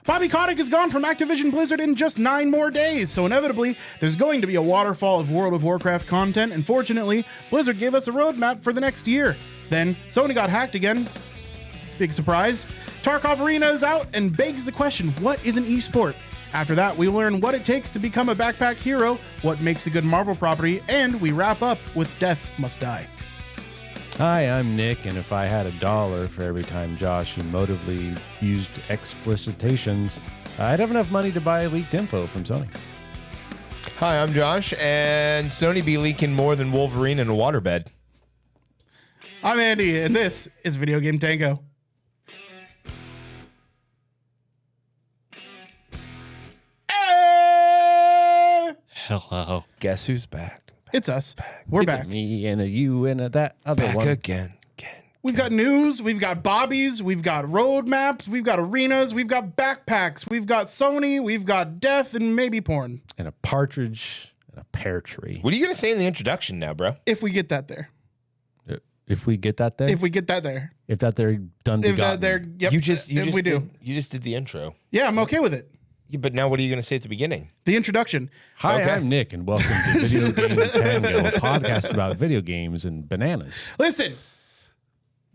Bobby Kotick is gone from Activision Blizzard in just 9 more days, so inevitably, there's going to be a waterfall of World of Warcraft content, and fortunately, Blizzard gave us a roadmap for the next year. Then, Sony got hacked again. Big surprise. Tarkov Arena is out and begs the question, what is an esport? After that, we learn what it takes to become a backpack hero, what makes a good Marvel property, and we wrap up with Death Must Die. Hi, I'm Nick, and if I had $1 for every time Josh emotively used explicitations, I'd have enough money to buy leaked info from Sony. Hi, I'm Josh, and Sony be leaking more than Wolverine in a waterbed. I'm Andy, and this is Video Game Tango. Hello. Guess who's back? It's us. We're It's back. a me and a you and a that other Back one. again. We've got news, we've got bobbies, we've got roadmaps, we've got arenas, we've got backpacks, we've got Sony, we've got death, and maybe porn. And a partridge and a pear tree. What are you going to say in the introduction now, bro? If we get that there. If we get that there? If we get that there. If that there done If begotten. that there, yep. You just we do. You just did the intro. Yeah, I'm okay with it. Yeah, but now what are you going to say at the beginning? The introduction. Hi, Okay. I'm Nick, and welcome to Video Game Tango, a podcast about video games and bananas. Listen,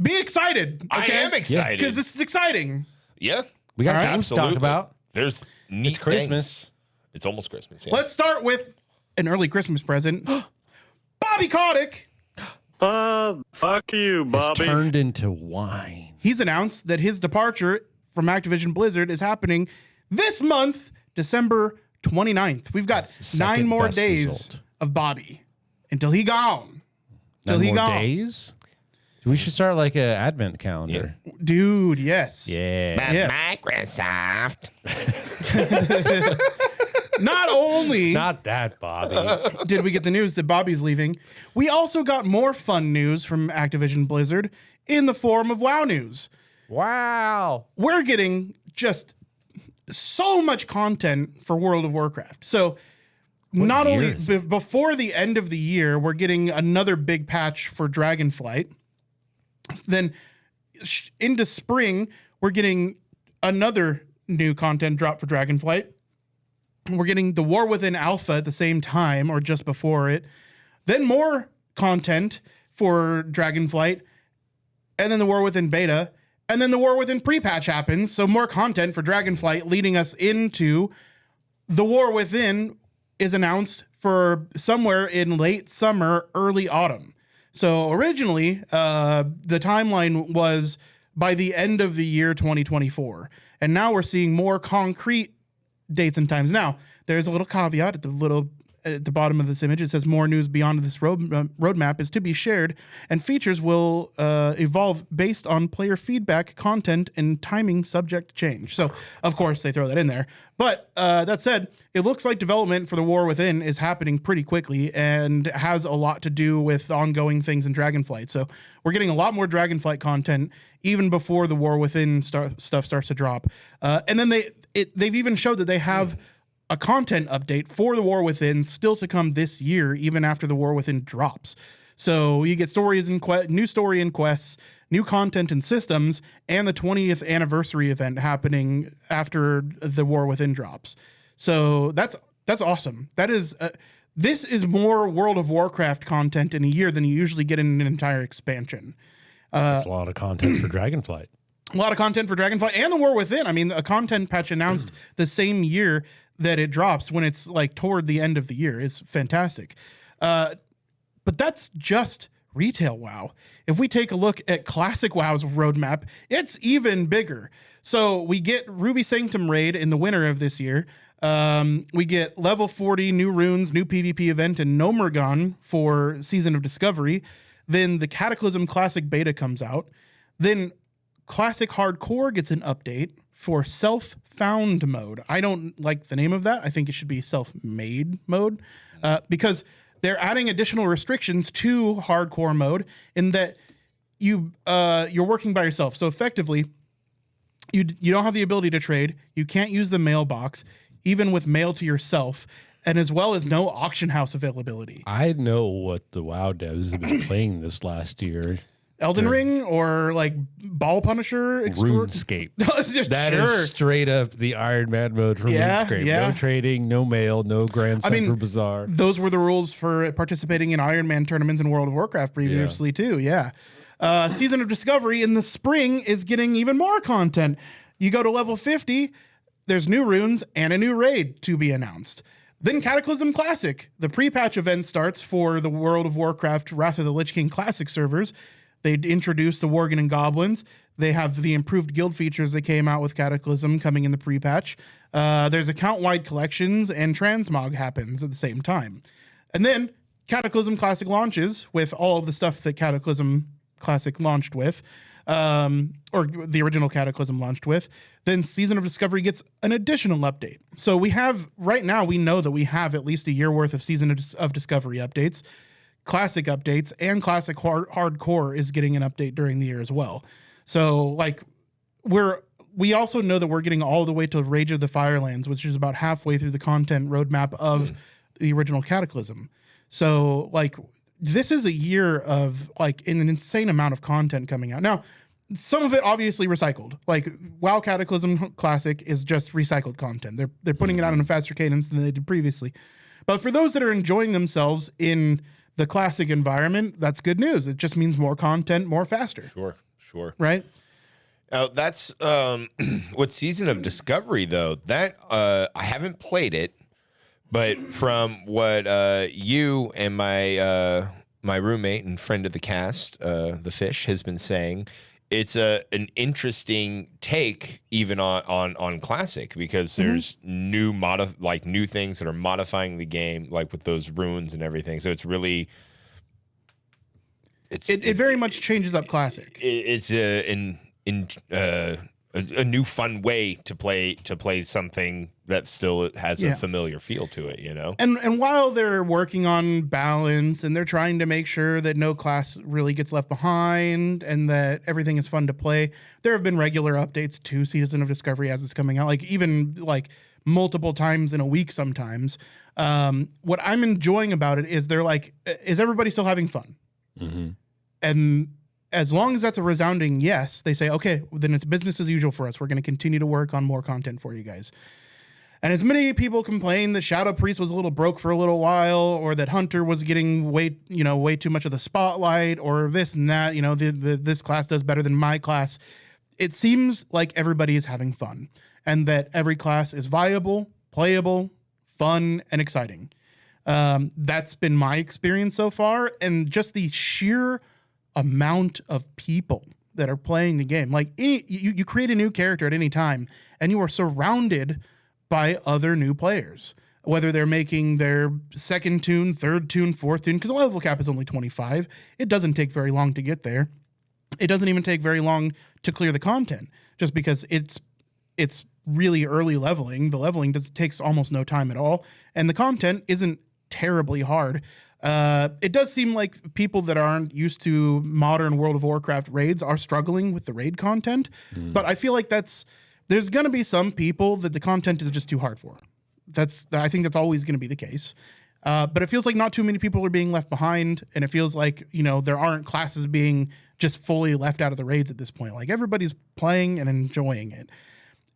be excited. Okay? I am excited. Because this is exciting. Yeah. We got All right. games to talk about. There's neat It's Christmas. things. It's almost Christmas. Yeah. Let's start with an early Christmas present. Bobby Kotick. Fuck you, It's Bobby. turned into wine. He's announced that his departure from Activision Blizzard is happening this month, December 29th. We've got That's the second 9 more best days result. of Bobby until he gone. 9 more days? We should start like an advent calendar. Dude, yes. Yeah. Yes. Microsoft. Not only Not that, Bobby. did we get the news that Bobby's leaving, we also got more fun news from Activision Blizzard in the form of WoW news. Wow. We're getting just so much content for World of Warcraft. So not year only is it? before the end of the year, we're getting another big patch for Dragonflight. Then into spring, we're getting another new content drop for Dragonflight. We're getting the War Within Alpha at the same time or just before it. Then more content for Dragonflight. And then the War Within Beta. And then the War Within pre-patch happens. So more content for Dragonflight leading us into the War Within is announced for somewhere in late summer, early autumn. So originally, the timeline was by the end of the year 2024. And now we're seeing more concrete dates and times. Now, there's a little caveat at the bottom of this image. It says more news beyond this roadmap is to be shared, and features will evolve based on player feedback, content, and timing subject to change. So, of course, they throw that in there. But that said, it looks like development for the War Within is happening pretty quickly and has a lot to do with ongoing things in Dragonflight. So we're getting a lot more Dragonflight content even before the War Within stuff starts to drop. And then they've even showed that they have a content update for the War Within still to come this year, even after the War Within drops. So you get stories and new story and quests, new content and systems, and the 20th anniversary event happening after the War Within drops. So that's awesome. That is this is more World of Warcraft content in a year than you usually get in an entire expansion. That's a lot of content for Dragonflight. A lot of content for Dragonflight and the War Within. I mean, a content patch announced the same year that it drops when it's like toward the end of the year is fantastic. But that's just retail WoW. If we take a look at classic WoW's roadmap, it's even bigger. So we get Ruby Sanctum Raid in the winter of this year. We get level 40 new runes, new PvP event, and Nomergon for Season of Discovery. Then the Cataclysm Classic Beta comes out. Then Classic Hardcore gets an update for self-found mode. I don't like the name of that. I think it should be self-made mode because they're adding additional restrictions to hardcore mode in that you're working by yourself. So effectively, you don't have the ability to trade. You can't use the mailbox, even with mail to yourself, and as well as no auction house availability. I know what the WoW devs have been playing this last year. Elden Ring or like Ball Punisher? RuneScape. Just That is straight up the Iron Man mode for RuneScape. Yeah. No trading, no mail, no Grand Central Bazaar. Those were the rules for participating in Iron Man tournaments in World of Warcraft previously too. Yeah. Season of Discovery in the spring is getting even more content. You go to level 50, there's new runes and a new raid to be announced. Then Cataclysm Classic. The pre-patch event starts for the World of Warcraft Wrath of the Lich King Classic servers. They introduced the Worgen and Goblins. They have the improved guild features that came out with Cataclysm coming in the pre-patch. There's account-wide collections, and Transmog happens at the same time. And then Cataclysm Classic launches with all of the stuff that Cataclysm Classic launched with, or the original Cataclysm launched with. Then Season of Discovery gets an additional update. So we have, right now, we know that we have at least a year worth of Season of Discovery updates, Classic updates, and Classic Hardcore is getting an update during the year as well. So like we also know that we're getting all the way to Rage of the Firelands, which is about halfway through the content roadmap of the original Cataclysm. So like this is a year of like an insane amount of content coming out. Now, some of it obviously recycled. Like WoW Cataclysm Classic is just recycled content. They're putting it out in a faster cadence than they did previously. But for those that are enjoying themselves in the classic environment, that's good news. It just means more content, more faster. Sure. Right? Now that's what Season of Discovery though. That I haven't played it, but from what you and my roommate and friend of the cast, the Fish, has been saying, it's an interesting take even on Classic, because there's new things that are modifying the game, like with those runes and everything. So it's really it very much changes up Classic. It's a new fun way to play something that still has a familiar feel to it, you know? And while they're working on balance and they're trying to make sure that no class really gets left behind and that everything is fun to play, there have been regular updates to Season of Discovery as it's coming out, like even like multiple times in a week sometimes. What I'm enjoying about it is they're like, is everybody still having fun? Mm-hmm. And as long as that's a resounding yes, they say, okay, then it's business as usual for us. We're going to continue to work on more content for you guys. And as many people complain that Shadow Priest was a little broke for a little while, or that Hunter was getting way too much of the spotlight, or this and that, this class does better than my class. It seems like everybody is having fun, and that every class is viable, playable, fun, and exciting. That's been my experience so far, and just the sheer amount of people that are playing the game. Like you create a new character at any time, and you are surrounded by other new players, whether they're making their second tune, third tune, fourth tune, because the level cap is only 25. It doesn't take very long to get there. It doesn't even take very long to clear the content, just because it's really early leveling. The leveling takes almost no time at all, and the content isn't terribly hard. It does seem like people that aren't used to modern World of Warcraft raids are struggling with the raid content, but I feel like there's going to be some people that the content is just too hard for. I think that's always going to be the case. But it feels like not too many people are being left behind, and it feels like, there aren't classes being just fully left out of the raids at this point. Like everybody's playing and enjoying it.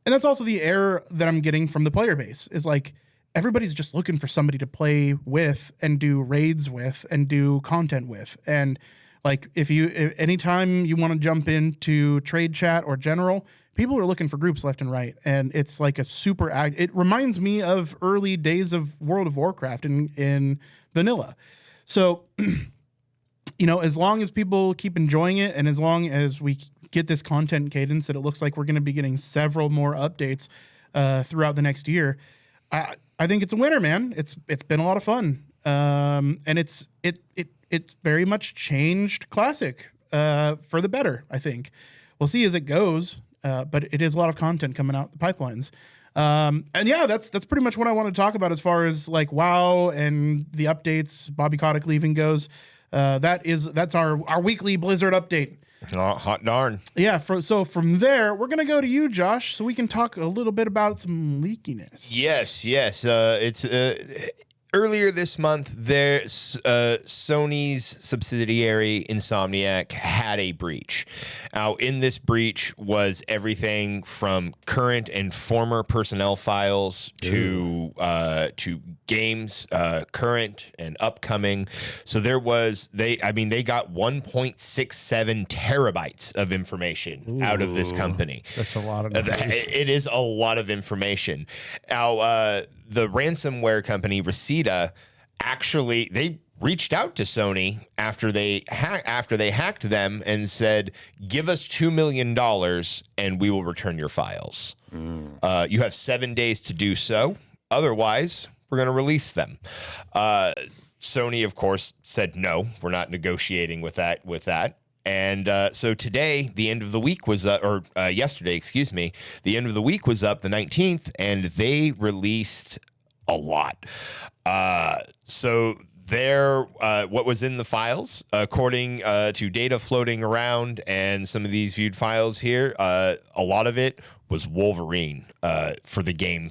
And that's also the air that I'm getting from the player base, is like everybody's just looking for somebody to play with and do raids with and do content with. And like if anytime you want to jump into trade chat or general, people are looking for groups left and right, and it's like a super it reminds me of early days of World of Warcraft in vanilla. So, as long as people keep enjoying it, and as long as we get this content cadence that it looks like we're going to be getting several more updates throughout the next year, I think it's a winner, man. It's been a lot of fun, and it's very much changed Classic for the better. I think we'll see as it goes. But it is a lot of content coming out the pipelines. And yeah, that's pretty much what I want to talk about as far as like WoW and the updates, Bobby Kotick leaving goes. That's our weekly Blizzard update. Oh, hot darn. Yeah. So from there, we're going to go to you, Josh, so we can talk a little bit about some leakiness. Yes. It's earlier this month, Sony's subsidiary Insomniac had a breach. Now, in this breach was everything from current and former personnel files to games, current and upcoming. So they got 1.67 terabytes of information out of this company. That's a lot of numbers. It is a lot of information. Now, the ransomware company Reseda actually they reached out to Sony after they hacked them and said, "Give us $2 million and we will return your files. You have 7 days to do so. Otherwise, we're going to release them." Sony, of course, said no. We're not negotiating with that. And so today, the end of the week was yesterday, excuse me, the end of the week was up the 19th, and they released a lot. So what was in the files, according to data floating around and some of these viewed files here, a lot of it was Wolverine for the game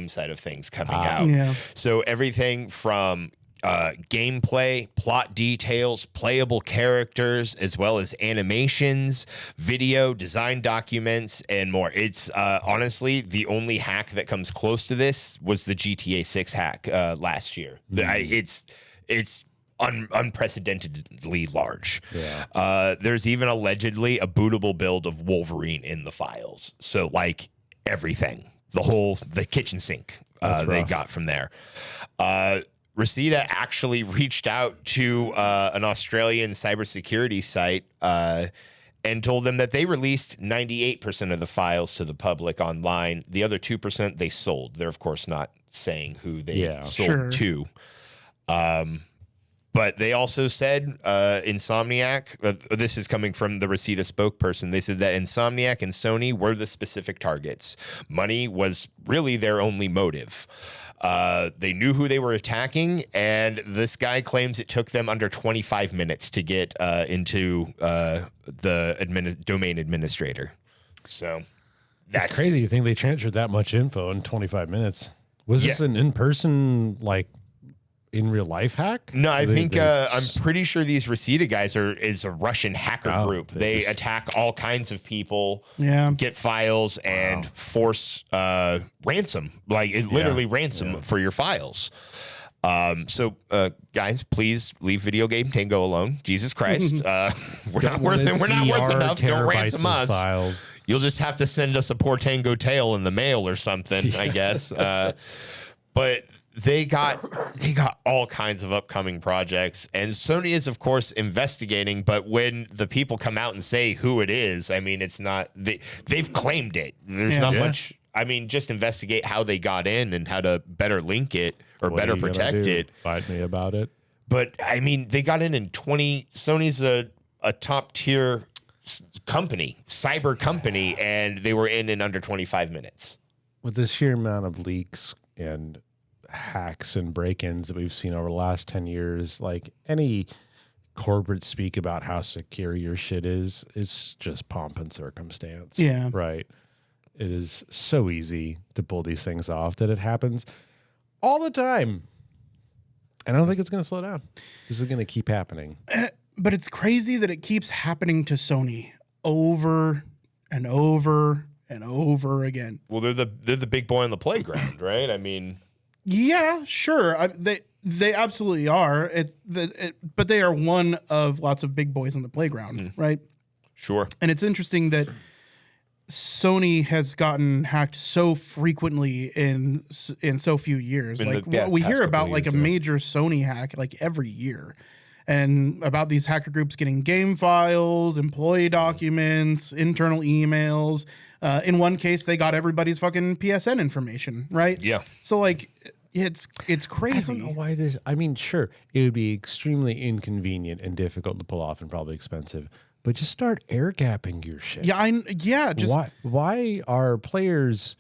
side of things coming out. Yeah. So everything from gameplay, plot details, playable characters, as well as animations, video, design documents, and more. It's honestly the only hack that comes close to this was the GTA 6 hack last year. It's unprecedentedly large. Yeah. There's even allegedly a bootable build of Wolverine in the files. So like everything, the kitchen sink they got from there. Reseda actually reached out to an Australian cybersecurity site and told them that they released 98% of the files to the public online. The other 2% they sold. They're, of course, not saying who they sold to. But they also said Insomniac, this is coming from the Reseda spokesperson, they said that Insomniac and Sony were the specific targets. Money was really their only motive. They knew who they were attacking, and this guy claims it took them under 25 minutes to get into the domain administrator. So that's crazy. You think they transferred that much info in 25 minutes? Was this an in-person, like, in real life hack? No, I think I'm pretty sure these Reseda guys is a Russian hacker group. They attack all kinds of people, get files, and force ransom, literally ransom for your files. So guys, please leave Video Game Tango alone. Jesus Christ, we're not worth enough. Don't ransom us. Files. You'll just have to send us a poor Tango tail in the mail or something, I guess. But they got all kinds of upcoming projects, and Sony is, of course, investigating. But when the people come out and say who it is, I mean, it's not they've claimed it. There's not much. I mean, just investigate how they got in and how to better link it or better protect it. Fight me about it. But I mean, they got in 20. Sony's a top tier cyber company, and they were in under 25 minutes. With the sheer amount of leaks and hacks and break-ins that we've seen over the last 10 years, like any corporate speak about how secure your shit is just pomp and circumstance. Yeah. Right. It is so easy to pull these things off that it happens all the time. And I don't think it's going to slow down. This is going to keep happening. But it's crazy that it keeps happening to Sony over and over and over again. Well, they're the big boy on the playground, right? I mean, yeah, sure. They absolutely are. But they are one of lots of big boys on the playground, right? Sure. And it's interesting that Sony has gotten hacked so frequently in so few years. We hear about a major Sony hack every year, and about these hacker groups getting game files, employee documents, internal emails. In one case, they got everybody's fucking PSN information, right? Yeah. So it's crazy. I don't know why this. I mean, sure, it would be extremely inconvenient and difficult to pull off, and probably expensive. But just start air gapping your shit. Why are players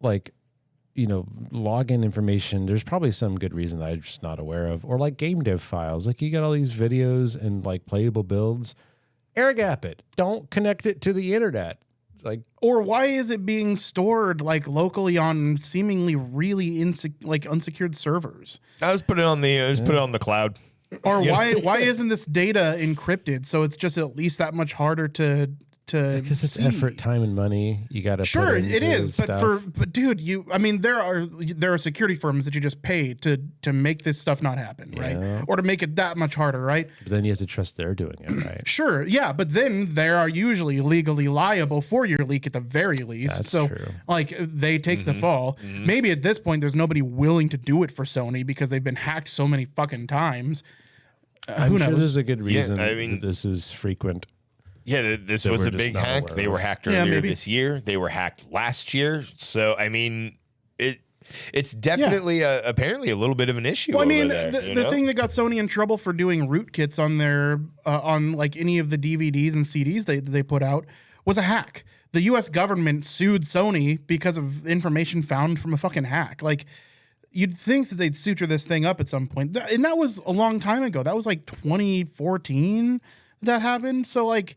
login information? There's probably some good reason that I'm just not aware of. Or game dev files. You got all these videos and playable builds. Air gap it. Don't connect it to the internet. like, Or why is it being stored like locally on seemingly really unsecured servers? I was put it on the cloud. Or why isn't this data encrypted so it's just at least that much harder to because it's see? effort, time, and money. You got to Sure, put into it is, stuff. but dude, there are security firms that you just pay to make this stuff not happen, Yeah. right? Or to make it that much harder, right? But then you have to trust they're doing it right. Sure, yeah, but then they are usually legally liable for your leak at the very least. That's so, true. like, they take the fall. Maybe at this point, there's nobody willing to do it for Sony because they've been hacked so many fucking times. I'm Who sure knows? there's a good reason I mean- that this is frequent. Yeah, this That was we're a just big not hack. aware They of. were hacked Yeah, earlier maybe. this year. They were hacked last year. So I mean, it's definitely apparently a little bit of an issue. Well, I mean, over there, the thing that got Sony in trouble for doing rootkits on their on like any of the DVDs and CDs they put out was a hack. The U.S. government sued Sony because of information found from a fucking hack. Like, you'd think that they'd suture this thing up at some point, and that was a long time ago. That was like 2014 that happened. So like,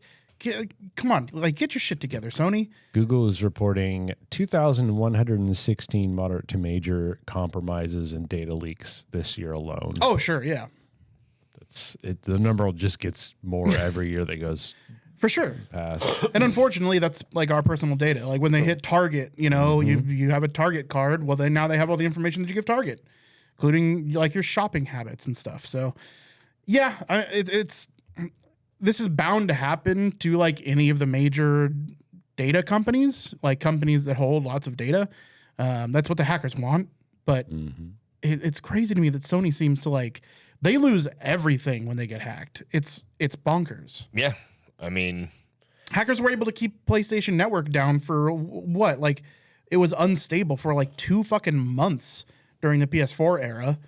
come on, like, get your shit together, Sony. Google is reporting 2,116 moderate to major compromises and data leaks this year alone. Oh, sure, yeah, The number just gets more every year that goes for sure. past. And unfortunately, that's like our personal data. Like when they hit Target, you have a Target card. Well, then now they have all the information that you give Target, including like your shopping habits and stuff. So, yeah, this is bound to happen to like any of the major data companies, like companies that hold lots of data. That's what the hackers want. But it's crazy to me that Sony seems to like they lose everything when they get hacked. It's bonkers. Yeah, I mean, Hackers were able to keep PlayStation Network down for what? Like, it was unstable for like 2 fucking months during the PS4 era.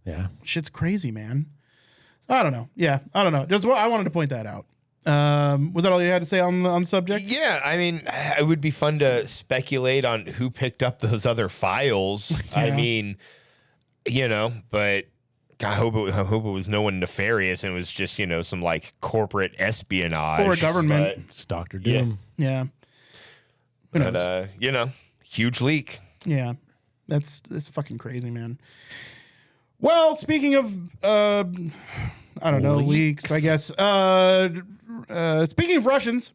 Yeah. Shit's crazy, man. I don't know. Yeah, I don't know. Just I wanted to point that out. Was that all you had to say on the subject? yeah, I mean, it would be fun to speculate on who picked up those other files. I Yeah. mean, but I hope it was no one nefarious and it was just, some like corporate espionage. Or a government. It's Dr. Doom. Yeah. Who knows? But, huge leak. Yeah, that's fucking crazy, man. Well, speaking of, I don't know, leaks, I guess. Speaking of Russians,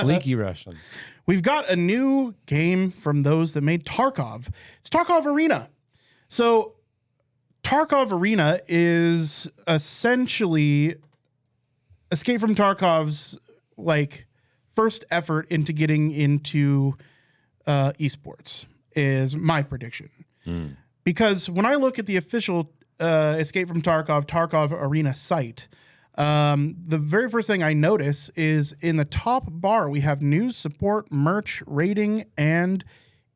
Leaky Russians. we've got a new game from those that made Tarkov. It's Tarkov Arena. So, Tarkov Arena is essentially Escape from Tarkov's like first effort into getting into esports. Is my prediction. Because when I look at the official Escape from Tarkov Arena site, the very first thing I notice is in the top bar, we have news, support, merch, rating, and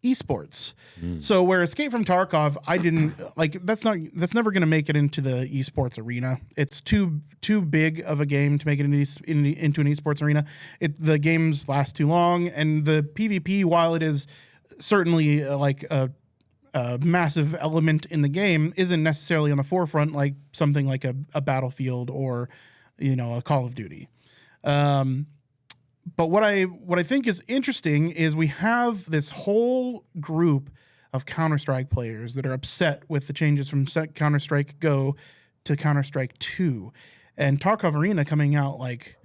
esports. So where Escape from Tarkov, I didn't like, that's never going to make it into the esports arena. It's too big of a game to make it into an esports arena. The games last too long, and the PvP, while it is certainly like a massive element in the game, isn't necessarily on the forefront like something like a Battlefield or a Call of Duty. But what I think is interesting is we have this whole group of Counter-Strike players that are upset with the changes from Counter-Strike Go to Counter-Strike 2, and Tarkov Arena coming out like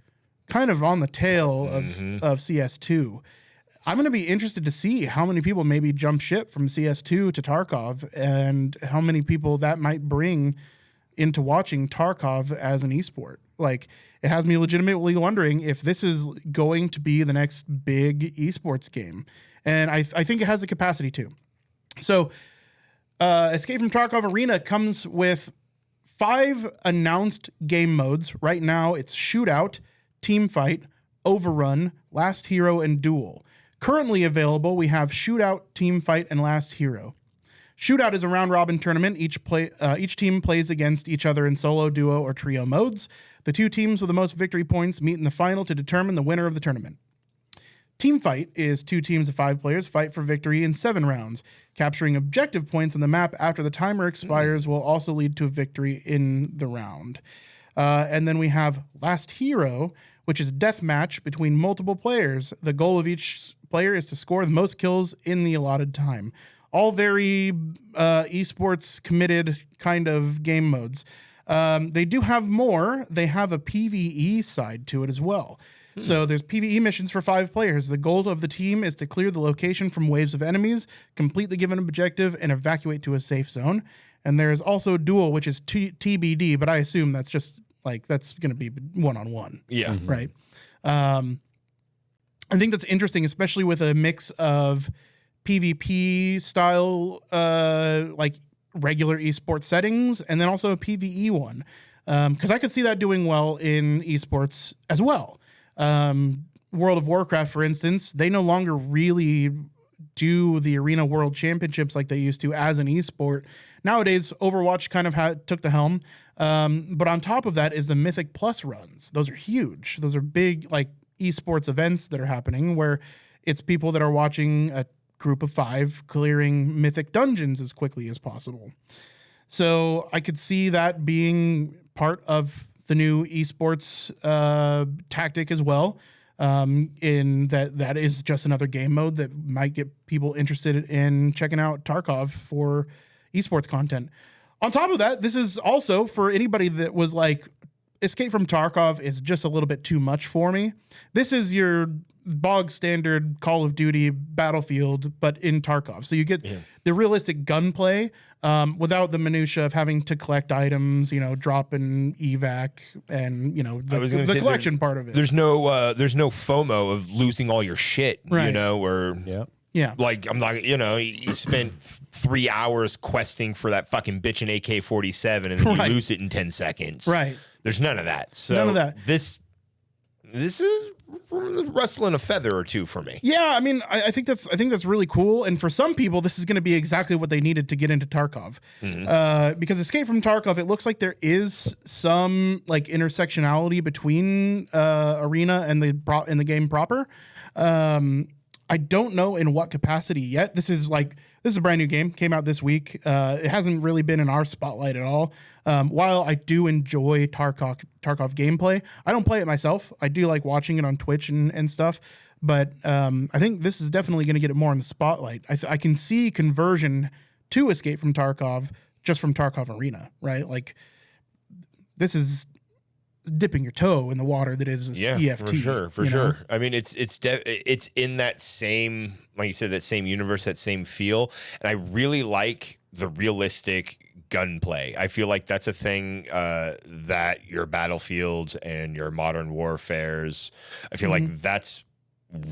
kind of on the tail of CS2. I'm going to be interested to see how many people maybe jump ship from CS2 to Tarkov and how many people that might bring into watching Tarkov as an esport. Like, it has me legitimately wondering if this is going to be the next big esports game. And I think it has the capacity to. So, Escape from Tarkov Arena comes with 5 announced game modes. Right now, it's Shootout, Teamfight, Overrun, Last Hero, and Duel. Currently available, we have Shootout, Teamfight, and Last Hero. Shootout is a round-robin tournament. Each team plays against each other in solo, duo, or trio modes. The 2 teams with the most victory points meet in the final to determine the winner of the tournament. Teamfight is 2 teams of 5 players fight for victory in 7 rounds. Capturing objective points on the map after the timer expires will also lead to a victory in the round. And then we have Last Hero, which is a death match between multiple players. The goal of each player is to score the most kills in the allotted time. All very esports committed kind of game modes. They do have more. They have a PvE side to it as well. So there's PvE missions for 5 players. The goal of the team is to clear the location from waves of enemies, complete the given objective, and evacuate to a safe zone. And there's also duel, which is TBD, but I assume that's just like, that's going to be one-on-one. Yeah. Right. I think that's interesting, especially with a mix of PvP style, like regular esports settings, and then also a PvE one. Because I could see that doing well in esports as well. World of Warcraft, for instance, they no longer really do the Arena World Championships like they used to as an esport. Nowadays, Overwatch kind of took the helm. But on top of that is the Mythic Plus runs. Those are huge. Those are big, like, esports events that are happening where it's people that are watching a group of 5 clearing mythic dungeons as quickly as possible. So I could see that being part of the new esports tactic as well. In that is just another game mode that might get people interested in checking out Tarkov for esports content. On top of that, this is also for anybody that was like, Escape from Tarkov is just a little bit too much for me. This is your bog standard Call of Duty Battlefield, but in Tarkov. So you get the realistic gunplay without the minutia of having to collect items, drop and evac, and the collection part of it. There's no FOMO of losing all your shit, Right. or like I'm not, you spent 3 hours questing for that fucking bitchin' AK-47 and then you lose it in 10 seconds. Right. There's none of that. So None of that. This is rustling a feather or two for me. Yeah, I mean, I think that's really cool, and for some people, this is going to be exactly what they needed to get into Tarkov. Because Escape from Tarkov, it looks like there is some like intersectionality between Arena and the game proper. I don't know in what capacity yet. This is a brand new game, came out this week. It hasn't really been in our spotlight at all. While I do enjoy Tarkov gameplay, I don't play it myself. I do like watching it on Twitch and stuff. But I think this is definitely going to get it more in the spotlight. I can see conversion to Escape from Tarkov just from Tarkov Arena, right? Like, this is dipping your toe in the water that is EFT. For sure. I mean, it's in that same, like you said, that same universe, that same feel, and I really like the realistic gunplay. I feel like that's a thing that your Battlefields and your Modern Warfares, I feel like that's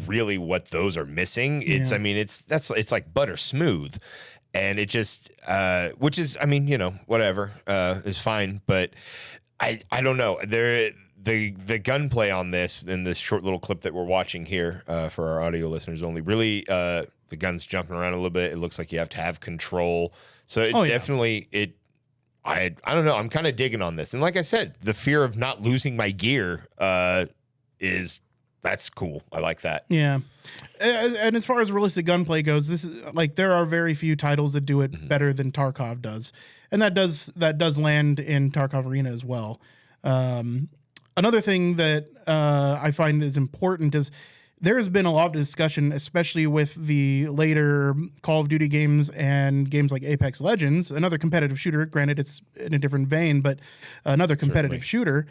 really what those are missing. It's it's like butter smooth. And it just which is, I mean, whatever is fine, but I don't know. The gunplay on this in this short little clip that we're watching here for our audio listeners only, really the gun's jumping around a little bit. It looks like you have to have control. So it definitely I don't know. I'm kind of digging on this. And like I said, the fear of not losing my gear that's cool. I like that. Yeah. And as far as realistic gunplay goes, this is like, there are very few titles that do it better than Tarkov does. And that does land in Tarkov Arena as well. Another thing that I find is important is there has been a lot of discussion, especially with the later Call of Duty games and games like Apex Legends, another competitive shooter. Granted, it's in a different vein, but another competitive shooter.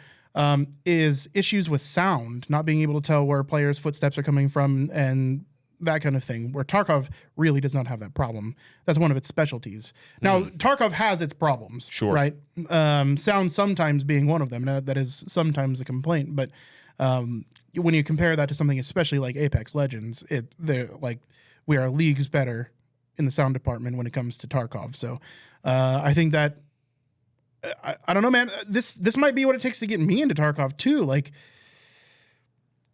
Is issues with sound, not being able to tell where players' footsteps are coming from and that kind of thing, where Tarkov really does not have that problem. That's one of its specialties. Now, Tarkov has its problems, right? Sound sometimes being one of them. That is sometimes a complaint, but when you compare that to something especially like Apex Legends, we are leagues better in the sound department when it comes to Tarkov. So I think that I don't know, man. This might be what it takes to get me into Tarkov too. Like,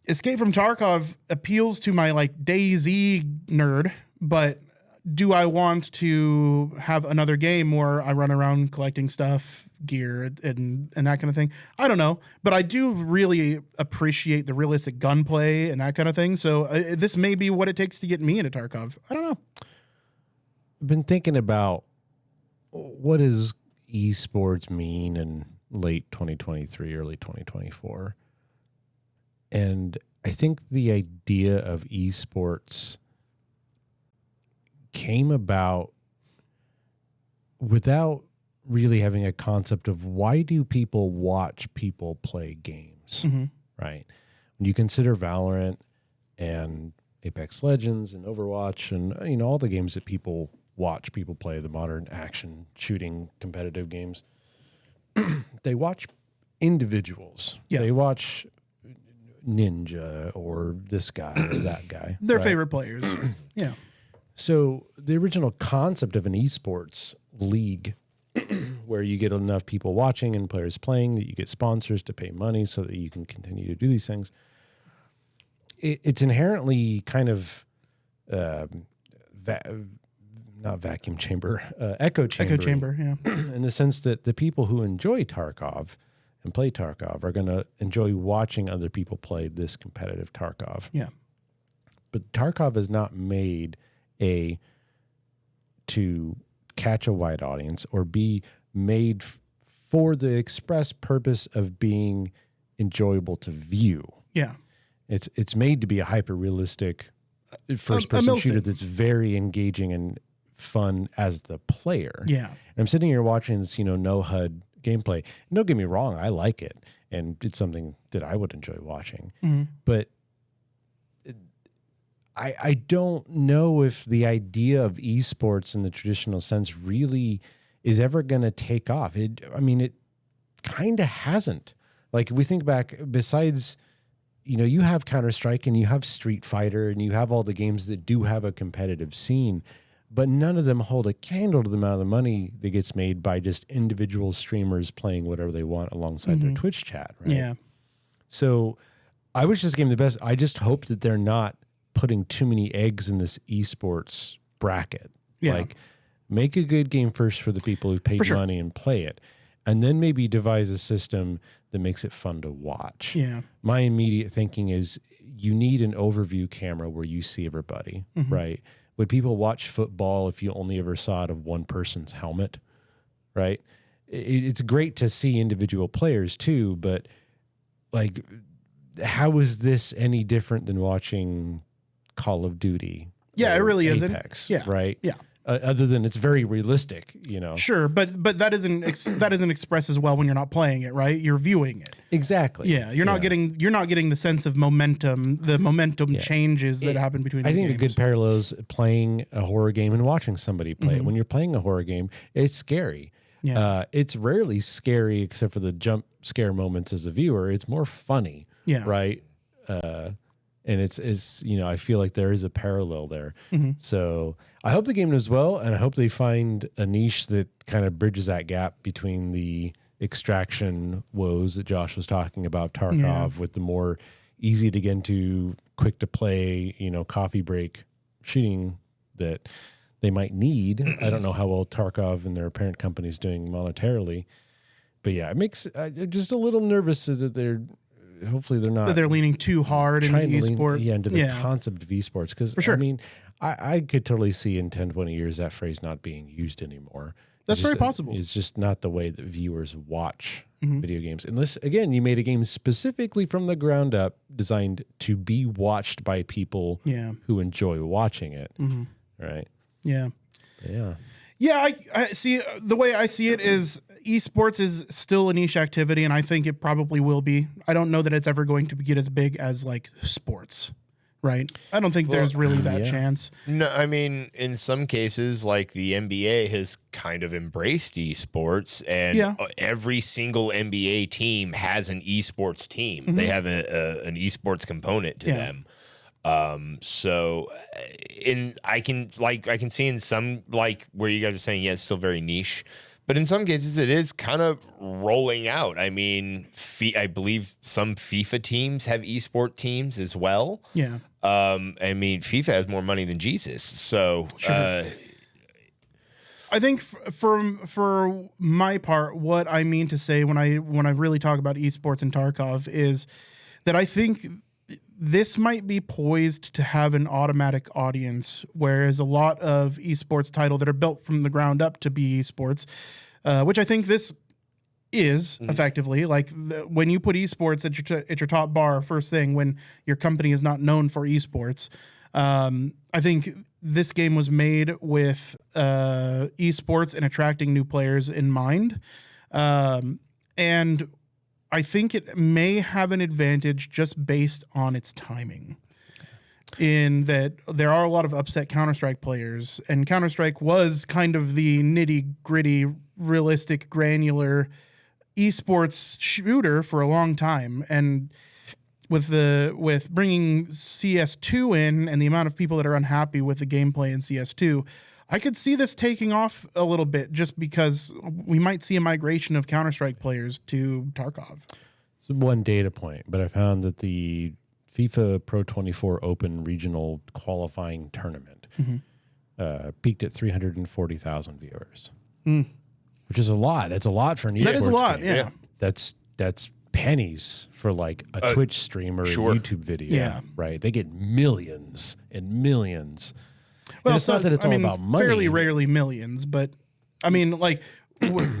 Escape from Tarkov appeals to my like DayZ nerd, but do I want to have another game where I run around collecting stuff, gear, and that kind of thing? I don't know, but I do really appreciate the realistic gunplay and that kind of thing. So this may be what it takes to get me into Tarkov. I don't know. I've been thinking about what does esports mean in late 2023, early 2024. And I think the idea of esports came about without really having a concept of why do people watch people play games, right? When you consider Valorant and Apex Legends and Overwatch and all the games that people watch people play, the modern action shooting competitive games, they watch individuals. Yeah. They watch Ninja or this guy or that guy. Their right? favorite players. Yeah. So the original concept of an esports league where you get enough people watching and players playing that you get sponsors to pay money so that you can continue to do these things. It's inherently kind of not vacuum chamber, echo chamber. Echo chamber, yeah. In the sense that the people who enjoy Tarkov and play Tarkov are going to enjoy watching other people play this competitive Tarkov. Yeah. But Tarkov is not made to catch a wide audience or be made for the express purpose of being enjoyable to view. Yeah. It's made to be a hyper realistic first-person milsim. shooter that's very engaging and fun as the player. Yeah. And I'm sitting here watching this, no HUD gameplay. And don't get me wrong, I like it, and it's something that I would enjoy watching. But I don't know if the idea of esports in the traditional sense really is ever going to take off. It kind of hasn't. Like, if we think back, besides, you have Counter-Strike and you have Street Fighter and you have all the games that do have a competitive scene, but none of them hold a candle to the amount of money that gets made by just individual streamers playing whatever they want alongside their Twitch chat, right? Yeah. So I wish this game the best. I just hope that they're not putting too many eggs in this esports bracket. Yeah. Like, make a good game first for the people who've paid money and play it, and then maybe devise a system that makes it fun to watch. Yeah. My immediate thinking is you need an overview camera where you see everybody, right? Would people watch football if you only ever saw it of one person's helmet, right? It's great to see individual players too, but like, how is this any different than watching Call of Duty? Yeah, it really isn't. Apex, Yeah. right? Yeah. Other than it's very realistic, Sure, but that isn't expressed as well when you're not playing it, right? You're viewing it. Exactly. Yeah, you're not getting the sense of momentum, the momentum changes that happen between. I the think games. a good parallel is playing a horror game and watching somebody play it. When you're playing a horror game, it's scary. Yeah. It's rarely scary except for the jump scare moments as a viewer. It's more funny. Yeah. Right. And it's I feel like there is a parallel there. So I hope the game does well, and I hope they find a niche that kind of bridges that gap between the extraction woes that Josh was talking about, Tarkov, with the more easy to get into, quick to play, coffee break shooting that they might need. I don't know how well Tarkov and their parent company is doing monetarily, but yeah, it makes just a little nervous that hopefully they're not. That they're leaning too hard into esports. Into the concept of esports. Because, For sure. I could totally see in 10, 20 years that phrase not being used anymore. That's very possible. It's just not the way that viewers watch video games. Unless, again, you made a game specifically from the ground up designed to be watched by people who enjoy watching it. Right? Yeah. Yeah. Yeah, I see. The way I see it is esports is still a niche activity, and I think it probably will be. I don't know that it's ever going to get as big as like sports, right? I don't think there's really that chance. No, I mean, in some cases, like the NBA has kind of embraced esports, and every single NBA team has an esports team. They have an esports component to them. So I can see in some, like where you guys are saying, it's still very niche, but in some cases it is kind of rolling out. I mean, I believe some FIFA teams have esport teams as well. Yeah. I mean, FIFA has more money than Jesus. So, I think for my part, what I mean to say when I really talk about esports and Tarkov is that I think this might be poised to have an automatic audience, whereas a lot of esports titles that are built from the ground up to be esports, which I think this is effectively like when you put esports at your top bar first thing when your company is not known for esports. I think this game was made with esports and attracting new players in mind, and I think it may have an advantage just based on its timing. In that there are a lot of upset Counter-Strike players, and Counter-Strike was kind of the nitty-gritty, realistic, granular esports shooter for a long time. And with bringing CS2 in and the amount of people that are unhappy with the gameplay in CS2, I could see this taking off a little bit just because we might see a migration of Counter-Strike players to Tarkov. It's one data point, but I found that the FIFA Pro 24 Open Regional Qualifying Tournament peaked at 340,000 viewers, which is a lot. That's a lot for an esports That is a lot, game. yeah. That's pennies for like a Twitch stream or a YouTube video, right? They get millions and millions. Well, it's not that it's all about money. Fairly rarely millions, but I mean, like, I'm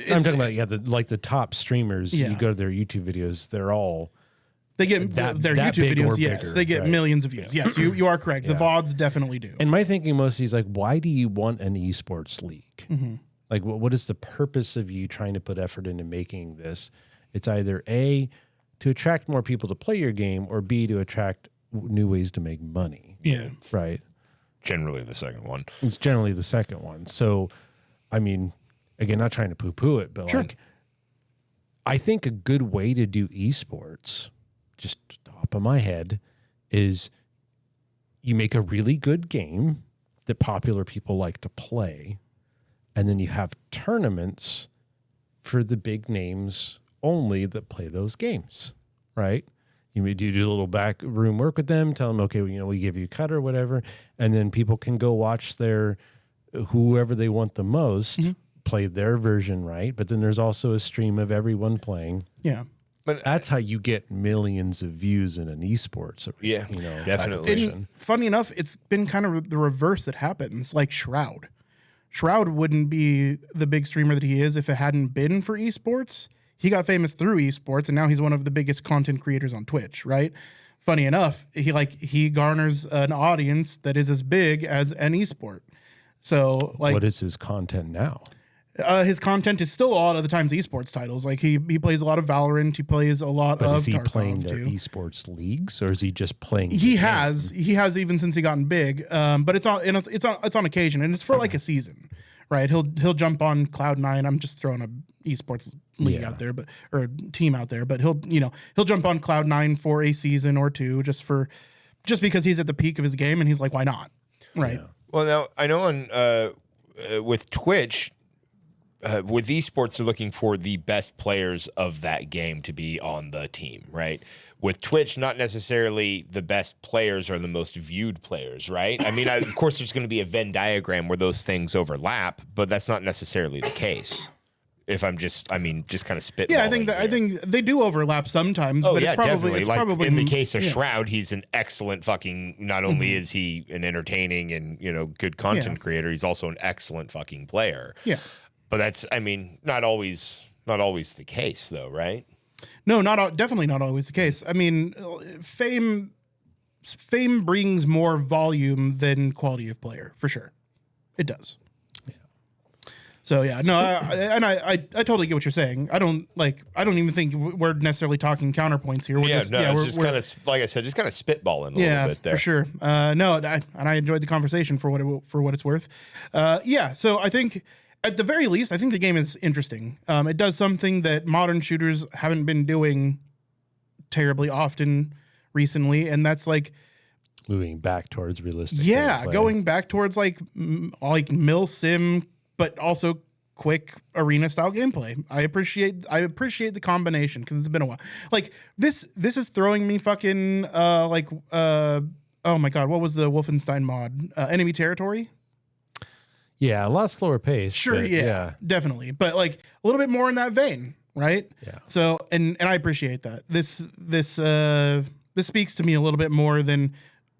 talking about the top streamers. You go to their YouTube videos; they're all they get their YouTube videos. Yes, they get millions of views. Yes, you are correct. The VODs definitely do. And my thinking mostly is like, why do you want an esports league? Like, what is the purpose of you trying to put effort into making this? It's either A, to attract more people to play your game, or B, to attract new ways to make money. Yeah. Right. Generally the second one. It's generally the second one. So, I mean, again, not trying to poo-poo it, but like, I think a good way to do esports, just top of my head, is you make a really good game that popular people like to play, and then you have tournaments for the big names only that play those games, right? You do a little back room work with them, tell them, okay, we give you a cut or whatever, and then people can go watch their whoever they want the most play their version, right? But then there's also a stream of everyone playing. Yeah. But that's how you get millions of views in an esports. Yeah, definitely. And funny enough, it's been kind of the reverse that happens, like Shroud. Shroud wouldn't be the big streamer that he is if it hadn't been for esports. He got famous through esports, and now he's one of the biggest content creators on Twitch, right? Funny enough, he garners an audience that is as big as an esport. So, like, what is his content now? His content is still a lot of the times esports titles. Like he plays a lot of Valorant. He plays a lot of. Is he Tarkov playing their too. esports leagues, or is he just playing? He has even since he gotten big. But it's on occasion, and it's for like a season, right? He'll jump on Cloud9. I'm just throwing a esports league out there, or a team out there. But he'll jump on Cloud9 for a season or two just because he's at the peak of his game, and he's like, why not, right? Yeah. Well, now I know on with Twitch. With esports, they're looking for the best players of that game to be on the team, right? With Twitch, not necessarily the best players are the most viewed players, right? I mean, of course, there's going to be a Venn diagram where those things overlap, but that's not necessarily the case. If I'm just kind of spitballing. Yeah, I think they do overlap sometimes. Oh, but yeah, it's probably, definitely. It's like probably in the case of Shroud, he's an excellent fucking. Not only is he an entertaining and good content creator, he's also an excellent fucking player. Yeah. But that's, I mean, not always the case, though, right? No, definitely not always the case. I mean, fame brings more volume than quality of player, for sure. It does. Yeah. So yeah, no, I totally get what you're saying. I don't even think we're necessarily talking counterpoints here. It's just kind of, like I said, just kind of spitballing a little bit there. For sure. I enjoyed the conversation for what it's worth. So I think. At the very least, I think the game is interesting. It does something that modern shooters haven't been doing terribly often recently, and that's like moving back towards realistic. Yeah, gameplay. Going back towards like mil sim, but also quick arena style gameplay. I appreciate the combination because it's been a while. Like this is throwing me fucking oh my god, what was the Wolfenstein mod? Enemy Territory. Yeah, a lot slower pace. Sure, yeah, definitely. But like a little bit more in that vein, right? Yeah. So and I appreciate that. This speaks to me a little bit more than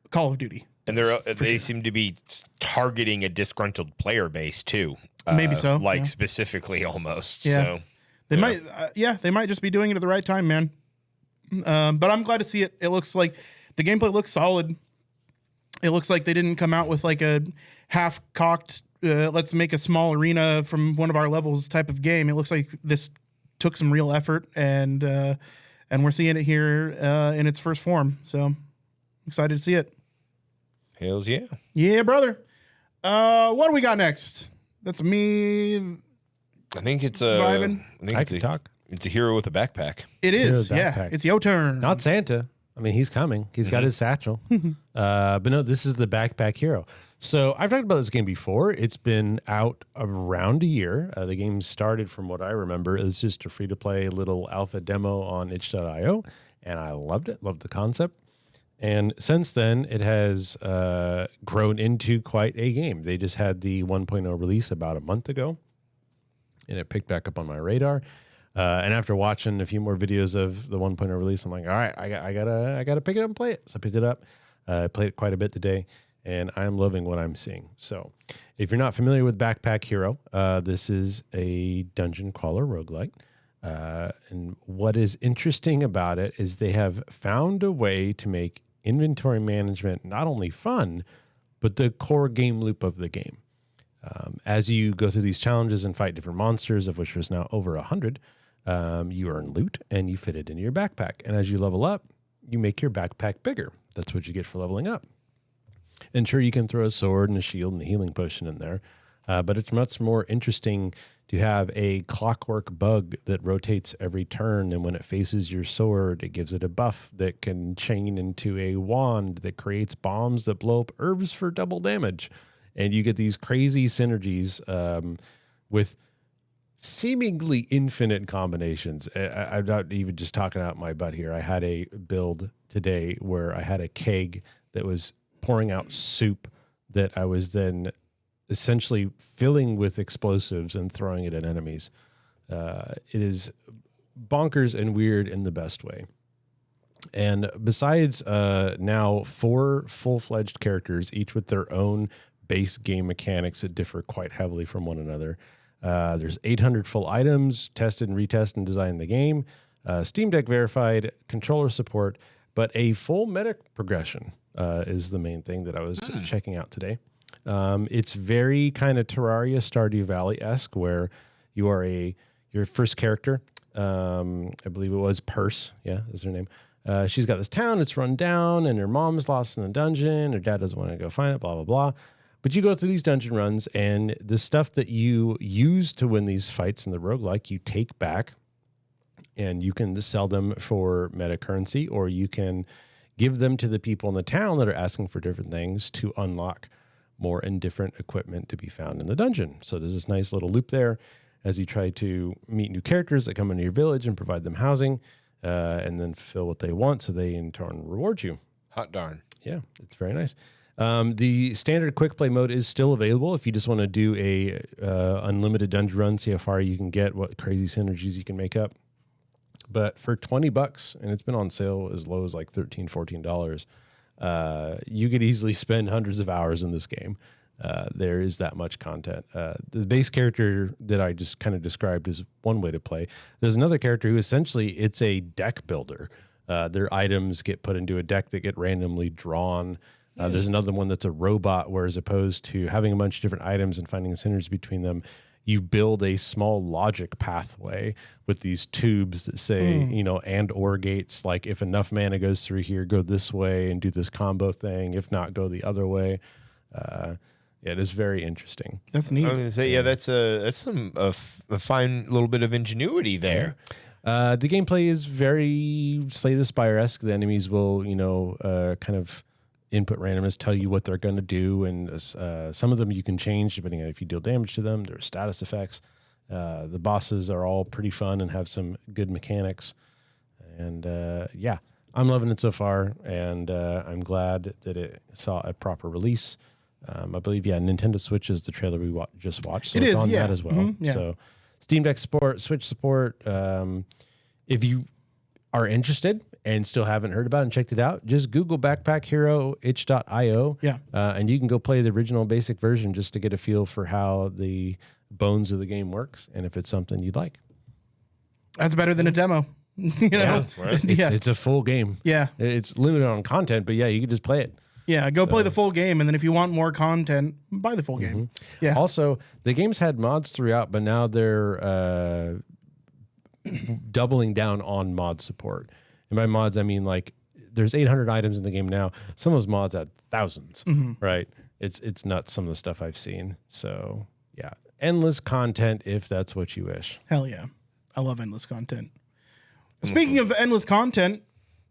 Call of Duty. And they seem to be targeting a disgruntled player base too. Maybe so. Specifically almost. Yeah. So They might, they might just be doing it at the right time, man. But I'm glad to see it. It looks like the gameplay looks solid. It looks like they didn't come out with like a half-cocked, let's make a small arena from one of our levels type of game. It looks like this took some real effort, and we're seeing it here in its first form. So I'm excited to see it. Hells yeah. Yeah, brother. What do we got next? That's me. I think it's Vibing. I can talk. It's a hero with a backpack. It is. Hero Yeah, backpack. it's your turn. Not Santa. I mean, he's coming. He's got his satchel. But no, this is the Backpack Hero. So I've talked about this game before. It's been out around a year. The game started, from what I remember, as just a free-to-play little alpha demo on itch.io, and I loved it. Loved the concept. And since then, it has grown into quite a game. They just had the 1.0 release about a month ago, and it picked back up on my radar. And after watching a few more videos of the 1.0 release, I'm like, all right, I gotta pick it up and play it. So I picked it up. I played it quite a bit today, and I'm loving what I'm seeing. So if you're not familiar with Backpack Hero, this is a dungeon crawler roguelike. And what is interesting about it is they have found a way to make inventory management not only fun, but the core game loop of the game. As you go through these challenges and fight different monsters, of which there's now over 100, you earn loot and you fit it into your backpack. And as you level up, you make your backpack bigger. That's what you get for leveling up. And sure, you can throw a sword and a shield and a healing potion in there, but it's much more interesting to have a clockwork bug that rotates every turn. And when it faces your sword, it gives it a buff that can chain into a wand that creates bombs that blow up herbs for double damage. And you get these crazy synergies with seemingly infinite combinations. I'm not even just talking out my butt here. I had a build today where I had a keg that was pouring out soup that I was then essentially filling with explosives and throwing it at enemies. It is bonkers and weird in the best way. And besides now 4 full-fledged characters, each with their own base game mechanics that differ quite heavily from one another. There's 800 full items, tested and retested and designed in the game, Steam Deck verified, controller support, but a full meta progression is the main thing that I was checking out today. It's very kind of Terraria Stardew Valley-esque, where you are your first character. I believe it was Purse. Yeah, is her name. She's got this town, it's run down, and her mom's lost in the dungeon. Her dad doesn't want to go find it, blah, blah, blah. But you go through these dungeon runs, and the stuff that you use to win these fights in the roguelike, you take back, and you can sell them for meta currency, or you can give them to the people in the town that are asking for different things to unlock more and different equipment to be found in the dungeon. So there's this nice little loop there as you try to meet new characters that come into your village and provide them housing, and then fulfill what they want, so they in turn reward you. Hot darn. Yeah, it's very nice. The standard quick play mode is still available if you just want to do a unlimited dungeon run, see how far you can get, what crazy synergies you can make up. But for $20, and it's been on sale as low as like $13, $14, you could easily spend hundreds of hours in this game. There is that much content. The base character that I just kind of described is one way to play. There's another character who essentially it's a deck builder. Their items get put into a deck that get randomly drawn. There's another one that's a robot, where as opposed to having a bunch of different items and finding synergies between them, you build a small logic pathway with these tubes that say, and or gates, like if enough mana goes through here, go this way and do this combo thing. If not, go the other way. It is very interesting. That's neat. I was gonna say, that's a fine little bit of ingenuity there. The gameplay is very Slay the Spire-esque. The enemies will, kind of input randomness, tell you what they're going to do, and some of them you can change depending on if you deal damage to them. There are status effects. The bosses are all pretty fun and have some good mechanics. And I'm loving it so far, and I'm glad that it saw a proper release. I believe, Nintendo Switch is the trailer we just watched, so it's on that as well. Mm-hmm, yeah. So Steam Deck support, Switch support. If you are interested and still haven't heard about it and checked it out, just Google Backpack Hero itch.io. Yeah. And you can go play the original basic version just to get a feel for how the bones of the game works and if it's something you'd like. That's better than a demo. You know? right. It's a full game. Yeah. It's limited on content, but yeah, you can just play it. Yeah, go play the full game, and then if you want more content, buy the full game. Yeah. Also, the game's had mods throughout, but now they're doubling down on mod support. And by mods, I mean like there's 800 items in the game now. Some of those mods had thousands, right? It's nuts, some of the stuff I've seen. So yeah, endless content if that's what you wish. Hell yeah. I love endless content. Speaking of endless content,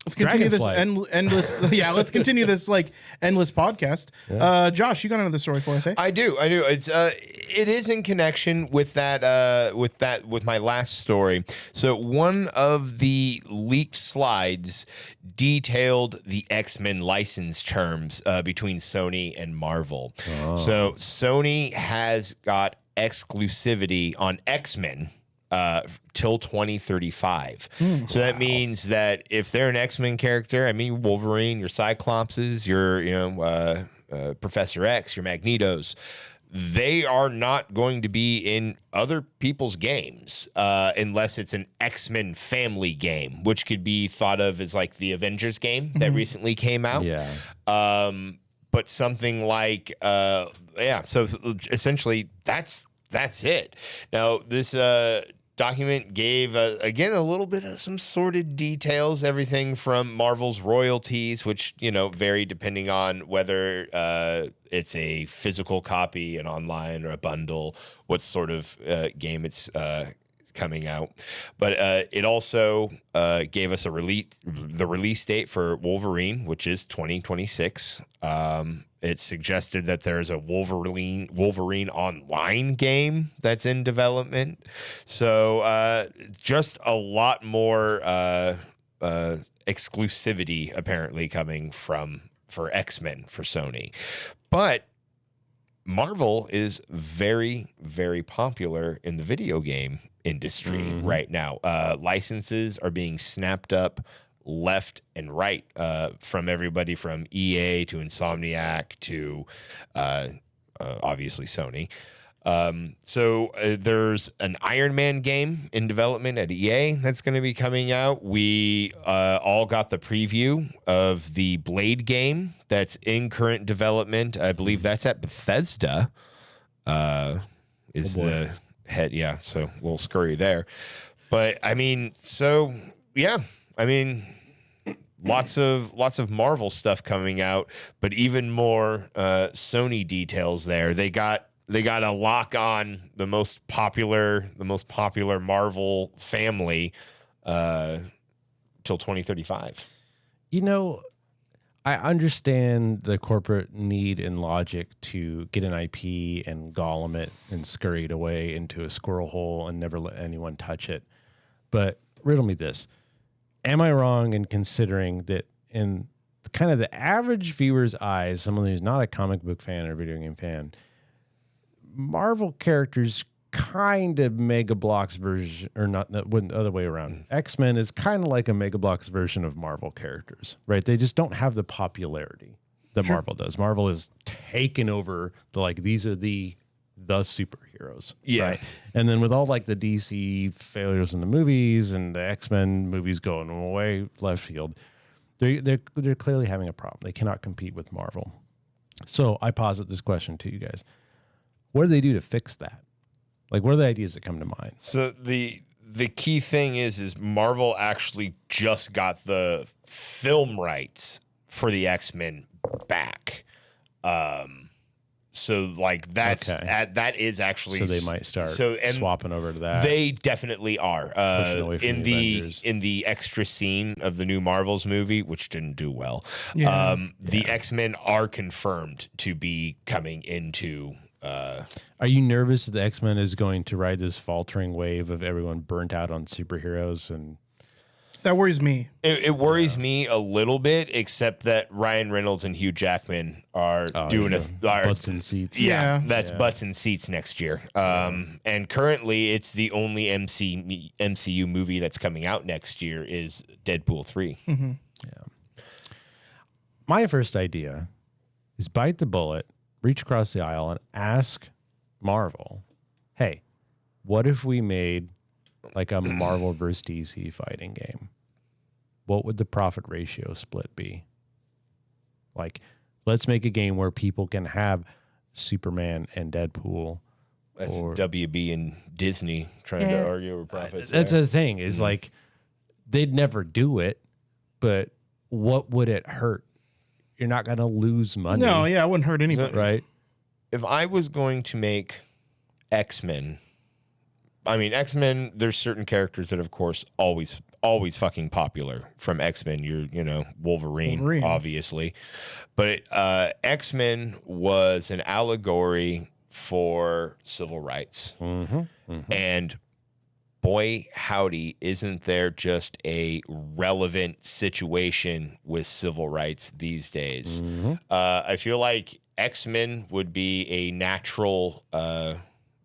let's continue this endless. Yeah, let's continue this like endless podcast. Josh, you got another story for us, eh? I do. It's it is in connection with that with my last story. So one of the leaked slides detailed the X-Men license terms between Sony and Marvel. So Sony has got exclusivity on X-Men till 2035. So that means that if they're an X-Men character, I mean Wolverine, your Cyclopses, your Professor X, your Magnetos, they are not going to be in other people's games unless it's an X-Men family game, which could be thought of as like the Avengers game that recently came out. Yeah. But something like so essentially that's it. Now this document gave again a little bit of some sordid details, everything from Marvel's royalties, which vary depending on whether it's a physical copy, an online, or a bundle, what sort of game it's coming out. But it also gave us the release date for Wolverine, which is 2026. It suggested that there's a Wolverine online game that's in development. So just a lot more exclusivity apparently coming for X-Men for Sony. But Marvel is very, very popular in the video game industry right now. Licenses are being snapped up left and right from everybody from EA to Insomniac to obviously Sony. So there's an Iron Man game in development at EA that's going to be coming out. We all got the preview of the Blade game that's in current development. I believe that's at Bethesda. The head, yeah. So a little scurry there, but I mean, so yeah. I mean, lots of Marvel stuff coming out, but even more Sony details there. They got a lock on the most popular Marvel family till 2035. I understand the corporate need and logic to get an IP and golem it and scurry it away into a squirrel hole and never let anyone touch it. But riddle me this. Am I wrong in considering that in kind of the average viewer's eyes, someone who's not a comic book fan or video game fan, Marvel characters kind of Mega Bloks version, or not, the other way around. X-Men is kind of like a Mega Bloks version of Marvel characters, right? They just don't have the popularity that Marvel does. Marvel is taken over these are the superheroes. Yeah. Right. And then with all like the DC failures in the movies and the X-Men movies going way left field, they're clearly having a problem. They cannot compete with Marvel. So I posit this question to you guys. What do they do to fix that? Like, what are the ideas that come to mind? So the key thing is Marvel actually just got the film rights for the X-Men back. So like that is actually, so they might start swapping over to that. They definitely are in the extra scene of the new Marvels movie, which didn't do well. The X-Men are confirmed to be coming into. Are you nervous that the X-Men is going to ride this faltering wave of everyone burnt out on superheroes? And that worries me. It worries me a little bit, except that Ryan Reynolds and Hugh Jackman are doing butts in seats. Yeah, that's butts in seats next year. And currently, it's the only MCU movie that's coming out next year is Deadpool 3. Mm-hmm. Yeah. My first idea is bite the bullet, reach across the aisle, and ask Marvel, hey, what if we made like a Marvel versus DC fighting game, what would the profit ratio split be? Like, let's make a game where people can have Superman and Deadpool. That's WB and Disney trying to argue over profits. That's the thing is like they'd never do it, but what would it hurt? You're not going to lose money. No, yeah, it wouldn't hurt anybody. Right? If I was going to make X-Men, I mean, X-Men, there's certain characters that, of course, always fucking popular. From X-Men, Wolverine, obviously. But X-Men was an allegory for civil rights. And boy, howdy, isn't there just a relevant situation with civil rights these days? I feel like X-Men would be a natural,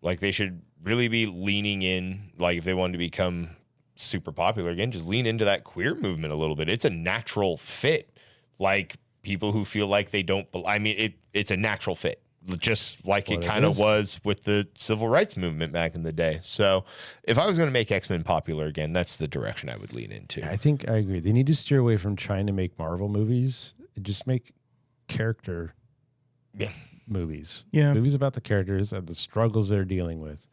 like they should really be leaning in, like if they wanted to become super popular again, just lean into that queer movement a little bit. It's a natural fit. Like people who feel like they don't, I mean, it's a natural fit. Just like it kind of was with the civil rights movement back in the day. So if I was going to make X-Men popular again, that's the direction I would lean into. I think I agree. They need to steer away from trying to make Marvel movies. Just make character movies. Yeah. Movies about the characters and the struggles they're dealing with.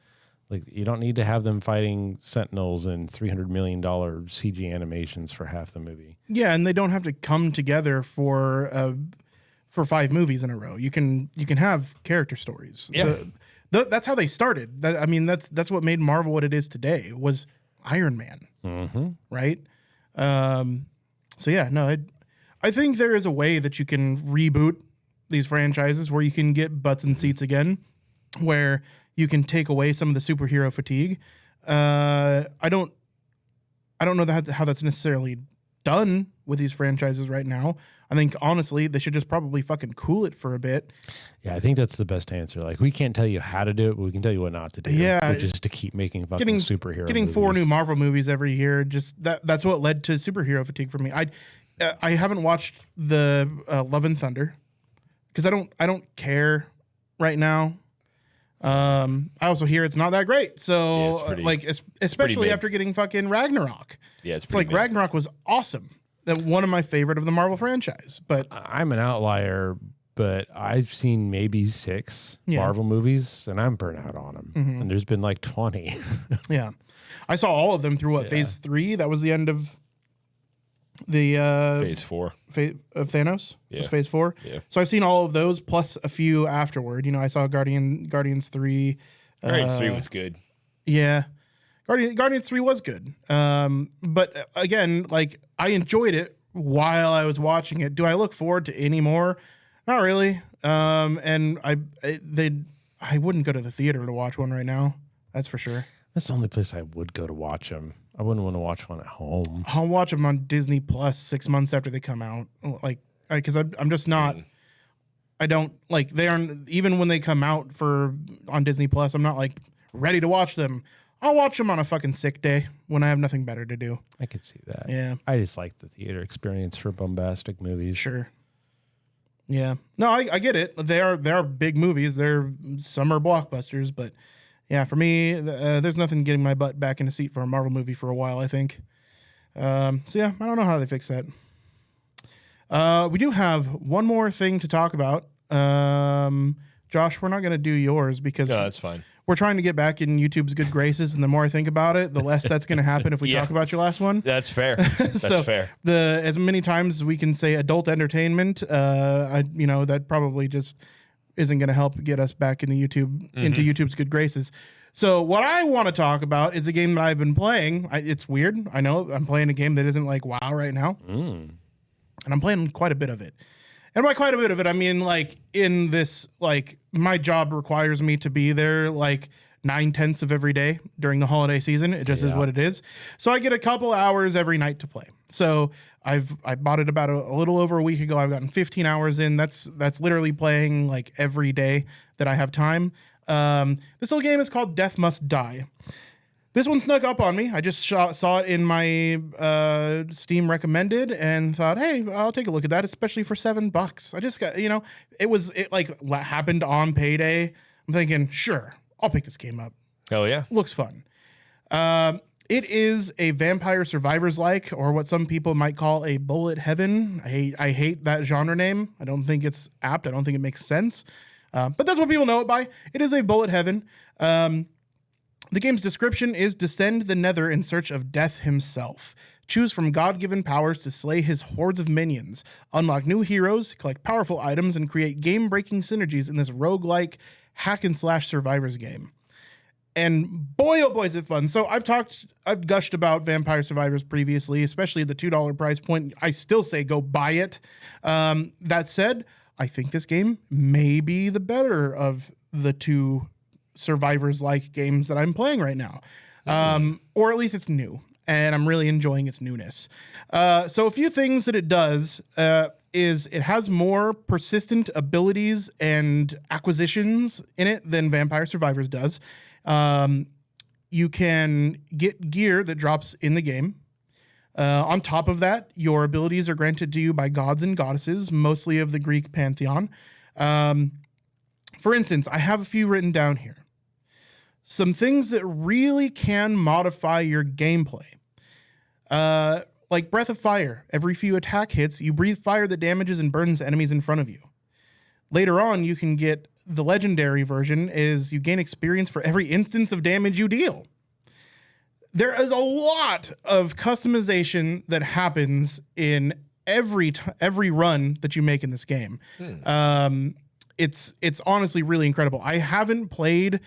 Like, you don't need to have them fighting Sentinels and $300 million CG animations for half the movie. Yeah, and they don't have to come together for 5 movies in a row. You can have character stories. Yeah. That's how they started. That's what made Marvel what it is today, was Iron Man. Right? So yeah, no, I think there is a way that you can reboot these franchises where you can get butts and seats again, where you can take away some of the superhero fatigue. I don't know how that's necessarily done with these franchises right now. I think honestly they should just probably fucking cool it for a bit. Yeah, I think that's the best answer. Like, we can't tell you how to do it, but we can tell you what not to do. Yeah, which is to keep making fucking superhero getting movies. 4 new Marvel movies every year. Just that's what led to superhero fatigue for me. I haven't watched the Love and Thunder because I don't care right now. I also hear it's not that great. So especially after getting fucking Ragnarok. Yeah, it's like Ragnarok was awesome. One of my favorite of the Marvel franchise. But I'm an outlier, but I've seen maybe 6 Marvel movies, and I'm burnt out on them. And there's been like 20. Yeah, I saw all of them through phase 3. That was the end of the phase 4 of Thanos. Yeah. It was phase 4. Yeah. So I've seen all of those plus a few afterward. You know, I saw Guardians 3. Guardians 3 was good. Yeah. Guardians 3 was good. But again, like, I enjoyed it while I was watching it. Do I look forward to any more? Not really. And I wouldn't go to the theater to watch one right now. That's for sure. That's the only place I would go to watch them. I wouldn't want to watch one at home. I'll watch them on Disney Plus 6 months after they come out. Like, because I'm just not. I don't like, they aren't, even when they come out on Disney Plus, I'm not like ready to watch them. I'll watch them on a fucking sick day when I have nothing better to do. I could see that. Yeah. I just like the theater experience for bombastic movies. Sure. Yeah. No, I get it. They are big movies. They're summer blockbusters, but yeah, for me, there's nothing getting my butt back in a seat for a Marvel movie for a while, I think. So yeah, I don't know how they fix that. We do have one more thing to talk about. Josh, we're not going to do yours because No, that's fine. we're trying to get back in YouTube's good graces, and the more I think about it, the less that's going to happen if we talk about your last one. That's fair. That's fair. As many times as we can say adult entertainment, that probably just isn't going to help get us back into YouTube's good graces. So what I want to talk about is a game that I've been playing. It's weird. I know I'm playing a game that isn't like WoW right now, and I'm playing quite a bit of it. And by quite a bit of it, I mean, like, in this, like, my job requires me to be there, like, 9/10 of every day during the holiday season. It just is what it is. So I get a couple hours every night to play. So I bought it about a little over a week ago. I've gotten 15 hours in. That's literally playing, like, every day that I have time. This little game is called Death Must Die. This one snuck up on me. I just saw it in my Steam recommended and thought, hey, I'll take a look at that, especially for $7. I just got, it happened on payday. I'm thinking, sure, I'll pick this game up. Hell yeah. Looks fun. It is a Vampire Survivors like, or what some people might call a bullet heaven. I hate that genre name. I don't think it's apt. I don't think it makes sense. But that's what people know it by. It is a bullet heaven. The game's description is descend the nether in search of death himself. Choose from God-given powers to slay his hordes of minions. Unlock new heroes, collect powerful items, and create game-breaking synergies in this roguelike hack-and-slash survivors game. And boy, oh boy, is it fun. So I've gushed about Vampire Survivors previously, especially at the $2 price point. I still say go buy it. That said, I think this game may be the better of the two Survivors-like games that I'm playing right now. Or at least it's new, and I'm really enjoying its newness. So a few things that it does is it has more persistent abilities and acquisitions in it than Vampire Survivors does. You can get gear that drops in the game. On top of that, your abilities are granted to you by gods and goddesses, mostly of the Greek pantheon. For instance, I have a few written down here. Some things that really can modify your gameplay. Like Breath of Fire. Every few attack hits, you breathe fire that damages and burns enemies in front of you. Later on, you can get the legendary version is you gain experience for every instance of damage you deal. There is a lot of customization that happens in every run that you make in this game. It's honestly really incredible. I haven't played.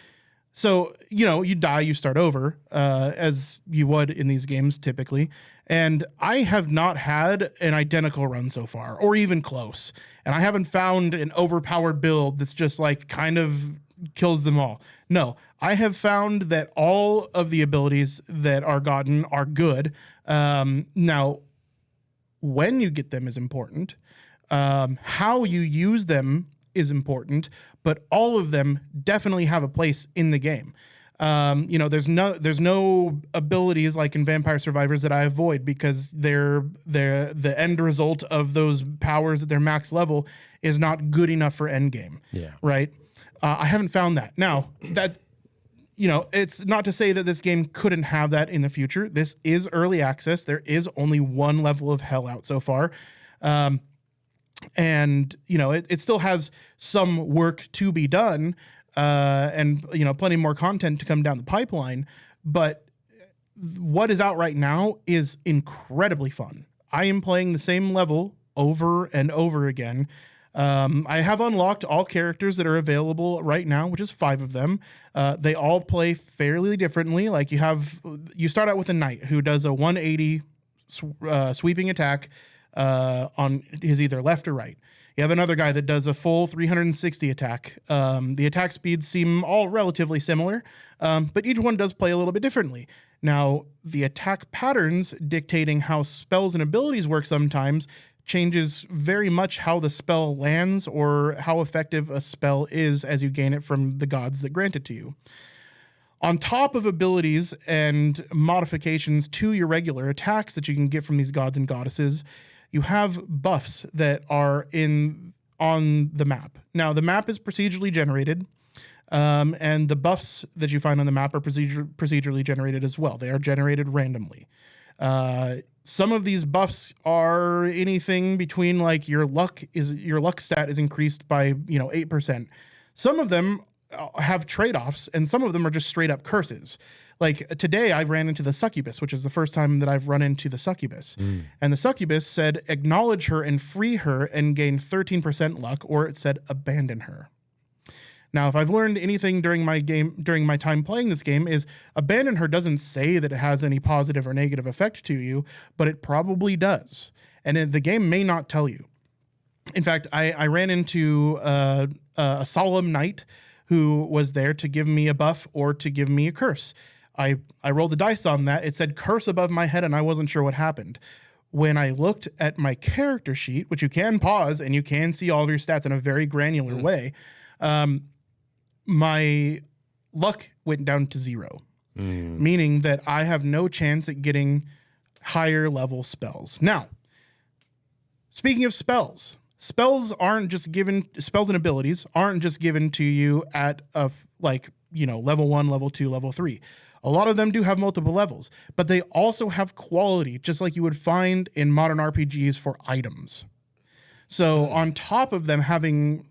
So, you die, you start over, as you would in these games typically. And I have not had an identical run so far, or even close. And I haven't found an overpowered build that's just like kind of kills them all. No, I have found that all of the abilities that are gotten are good. Now, when you get them is important. How you use them is important, but all of them definitely have a place in the game. There's no abilities like in Vampire Survivors that I avoid because the end result of those powers at their max level is not good enough for end game. Yeah. Right. I haven't found that. Now that, it's not to say that this game couldn't have that in the future. This is early access. There is only one level of hell out so far. And it still has some work to be done, and plenty more content to come down the pipeline. But what is out right now is incredibly fun. I am playing the same level over and over again. I have unlocked all characters that are available right now, which is 5 of them. They all play fairly differently. Like you start out with a knight who does a 180 sweeping attack on his either left or right. You have another guy that does a full 360 attack. The attack speeds seem all relatively similar, but each one does play a little bit differently. Now, the attack patterns dictating how spells and abilities work sometimes changes very much how the spell lands or how effective a spell is as you gain it from the gods that grant it to you. On top of abilities and modifications to your regular attacks that you can get from these gods and goddesses, you have buffs that are on the map. Now, the map is procedurally generated, and the buffs that you find on the map are procedurally generated as well. They are generated randomly. Some of these buffs are anything between like your luck stat is increased by 8%. Some of them have trade-offs, and some of them are just straight up curses. Like today I ran into the succubus, which is the first time that I've run into the succubus. And the succubus said, acknowledge her and free her and gain 13% luck, or it said abandon her. Now, if I've learned anything during my time playing this game, is abandon her doesn't say that it has any positive or negative effect to you, but it probably does. And the game may not tell you. In fact, I ran into a solemn knight who was there to give me a buff or to give me a curse. I rolled the dice on that. It said curse above my head, and I wasn't sure what happened. When I looked at my character sheet, which you can pause and you can see all of your stats in a very granular way, my luck went down to 0, meaning that I have no chance at getting higher level spells. Now, speaking of spells spells and abilities aren't just given to you at level 1, level 2, level 3. A lot of them do have multiple levels, but they also have quality, just like you would find in modern RPGs for items. So on top of them having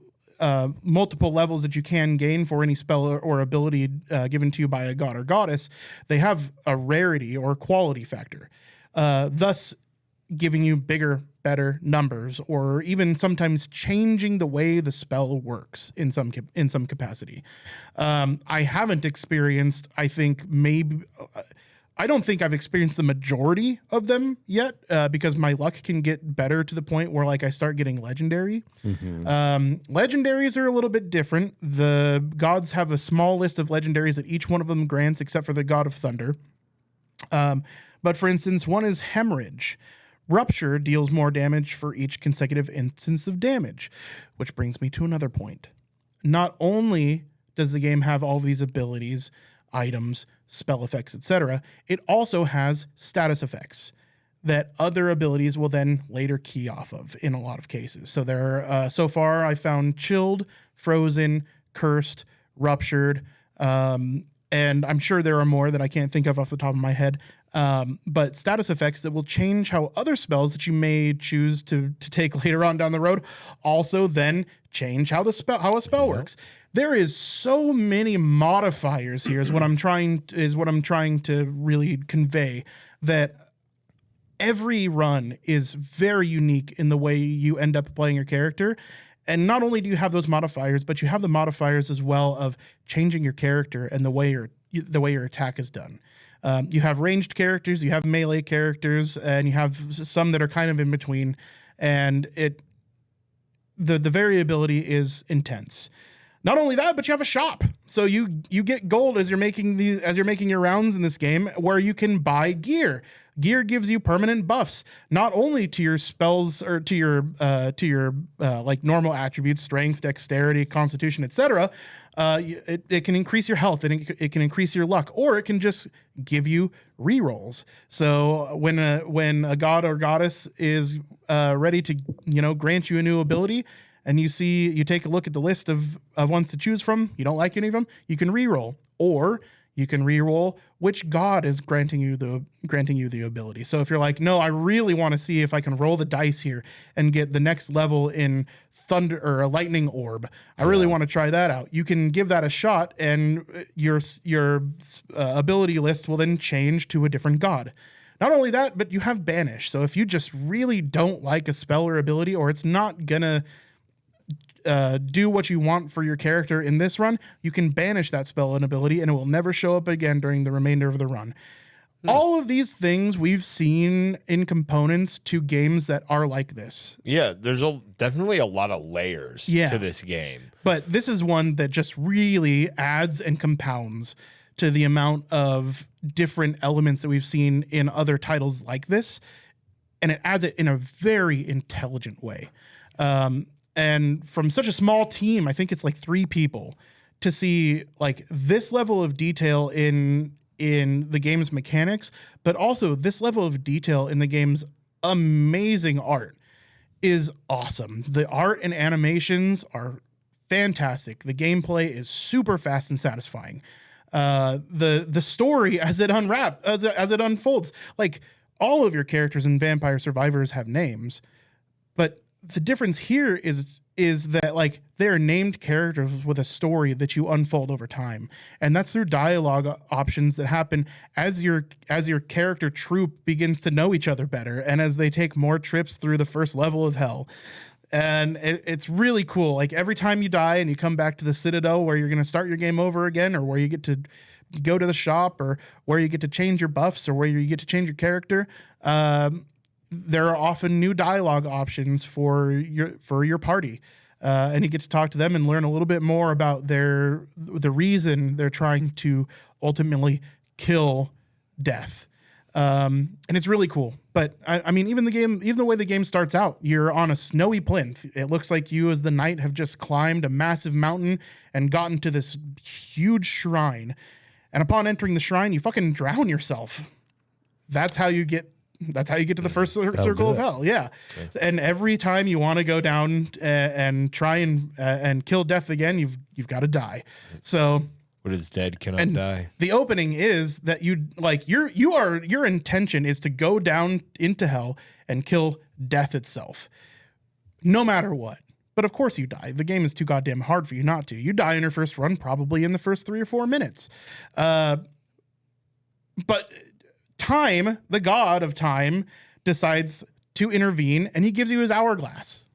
multiple levels that you can gain for any spell or ability given to you by a god or goddess, they have a rarity or quality factor, thus giving you bigger, better numbers, or even sometimes changing the way the spell works in some capacity. I haven't experienced, I don't think I've experienced the majority of them yet, because my luck can get better to the point where I start getting legendary. Legendaries are a little bit different. The gods have a small list of legendaries that each one of them grants, except for the god of thunder. But for instance, one is hemorrhage. Rupture deals more damage for each consecutive instance of damage, which brings me to another point. Not only does the game have all these abilities, items, spell effects, etc., it also has status effects that other abilities will then later key off of in a lot of cases. So so far I found chilled, frozen, cursed, ruptured, and I'm sure there are more that I can't think of off the top of my head. But status effects that will change how other spells that you may choose to take later on down the road also then change how a spell works. There is so many modifiers here is what I'm trying to really convey, that every run is very unique in the way you end up playing your character. And not only do you have those modifiers, but you have the modifiers as well of changing your character and the way your attack is done. You have ranged characters, you have melee characters, and you have some that are kind of in between. And the variability is intense. Not only that, but you have a shop. So you get gold as you're making your rounds in this game, where you can buy gear. Gear gives you permanent buffs, not only to your spells or to your normal attributes, strength, dexterity, constitution, etc. It can increase your health, and it can increase your luck, or it can just give you rerolls. So when a god or goddess is ready to grant you a new ability, and you take a look at the list of ones to choose from, you don't like any of them, you can reroll, or you can reroll which god is granting you the ability. So if you're like, no, I really want to see if I can roll the dice here and get the next level in thunder or a lightning orb, I really want to try that out. You can give that a shot, and your ability list will then change to a different god. Not only that, but you have banish. So if you just really don't like a spell or ability, or it's not gonna do what you want for your character in this run, you can banish that spell and ability, and it will never show up again during the remainder of the run. All of these things we've seen in components to games that are like this. Yeah, there's definitely a lot of layers to this game. But this is one that just really adds and compounds to the amount of different elements that we've seen in other titles like this. And it adds it in a very intelligent way. And from such a small team, I think it's 3 people, to see this level of detail in the game's mechanics, but also this level of detail in the game's amazing art is awesome. The art and animations are fantastic. The gameplay is super fast and satisfying. The story as it unfolds, all of your characters in Vampire Survivors have names, but the difference here is that they're named characters with a story that you unfold over time, and that's through dialogue options that happen as your character troop begins to know each other better, and as they take more trips through the first level of hell. And it's really cool. Every time you die and you come back to the Citadel, where you're going to start your game over again, or where you get to go to the shop, or where you get to change your buffs, or where you get to change your character, there are often new dialogue options for your party, and you get to talk to them and learn a little bit more about the reason they're trying to ultimately kill death. And it's really cool. But I mean, even the way the game starts out, you're on a snowy plinth. It looks like you, as the knight, have just climbed a massive mountain and gotten to this huge shrine. And upon entering the shrine, you fucking drown yourself. That's how you get that's how you get to the first circle of hell. Yeah. And every time you want to go down and try and kill death again, you've got to die. So What is dead cannot die. the opening is that your intention is to go down into hell and kill death itself, no matter what. But of course you die. The game is too goddamn hard for you not to. You die in your first run, probably in the first 3 or 4 minutes. But time, the god of time, decides to intervene, and he gives you his hourglass.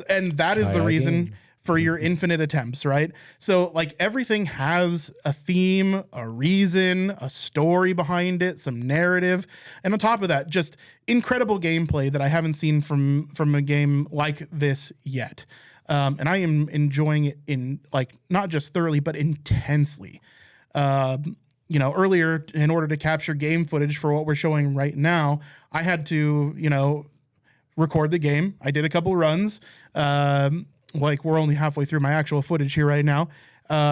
And that is the reason for your infinite attempts, right? So like everything has a theme, a reason, a story behind it, some narrative. And on top of that, just incredible gameplay that I haven't seen from a game like this yet. And I am enjoying it in like, not just thoroughly, but intensely. Earlier, in order to capture game footage for what we're showing right now, I had to, record the game. I did a couple runs. Like we're only halfway through my actual footage here right now.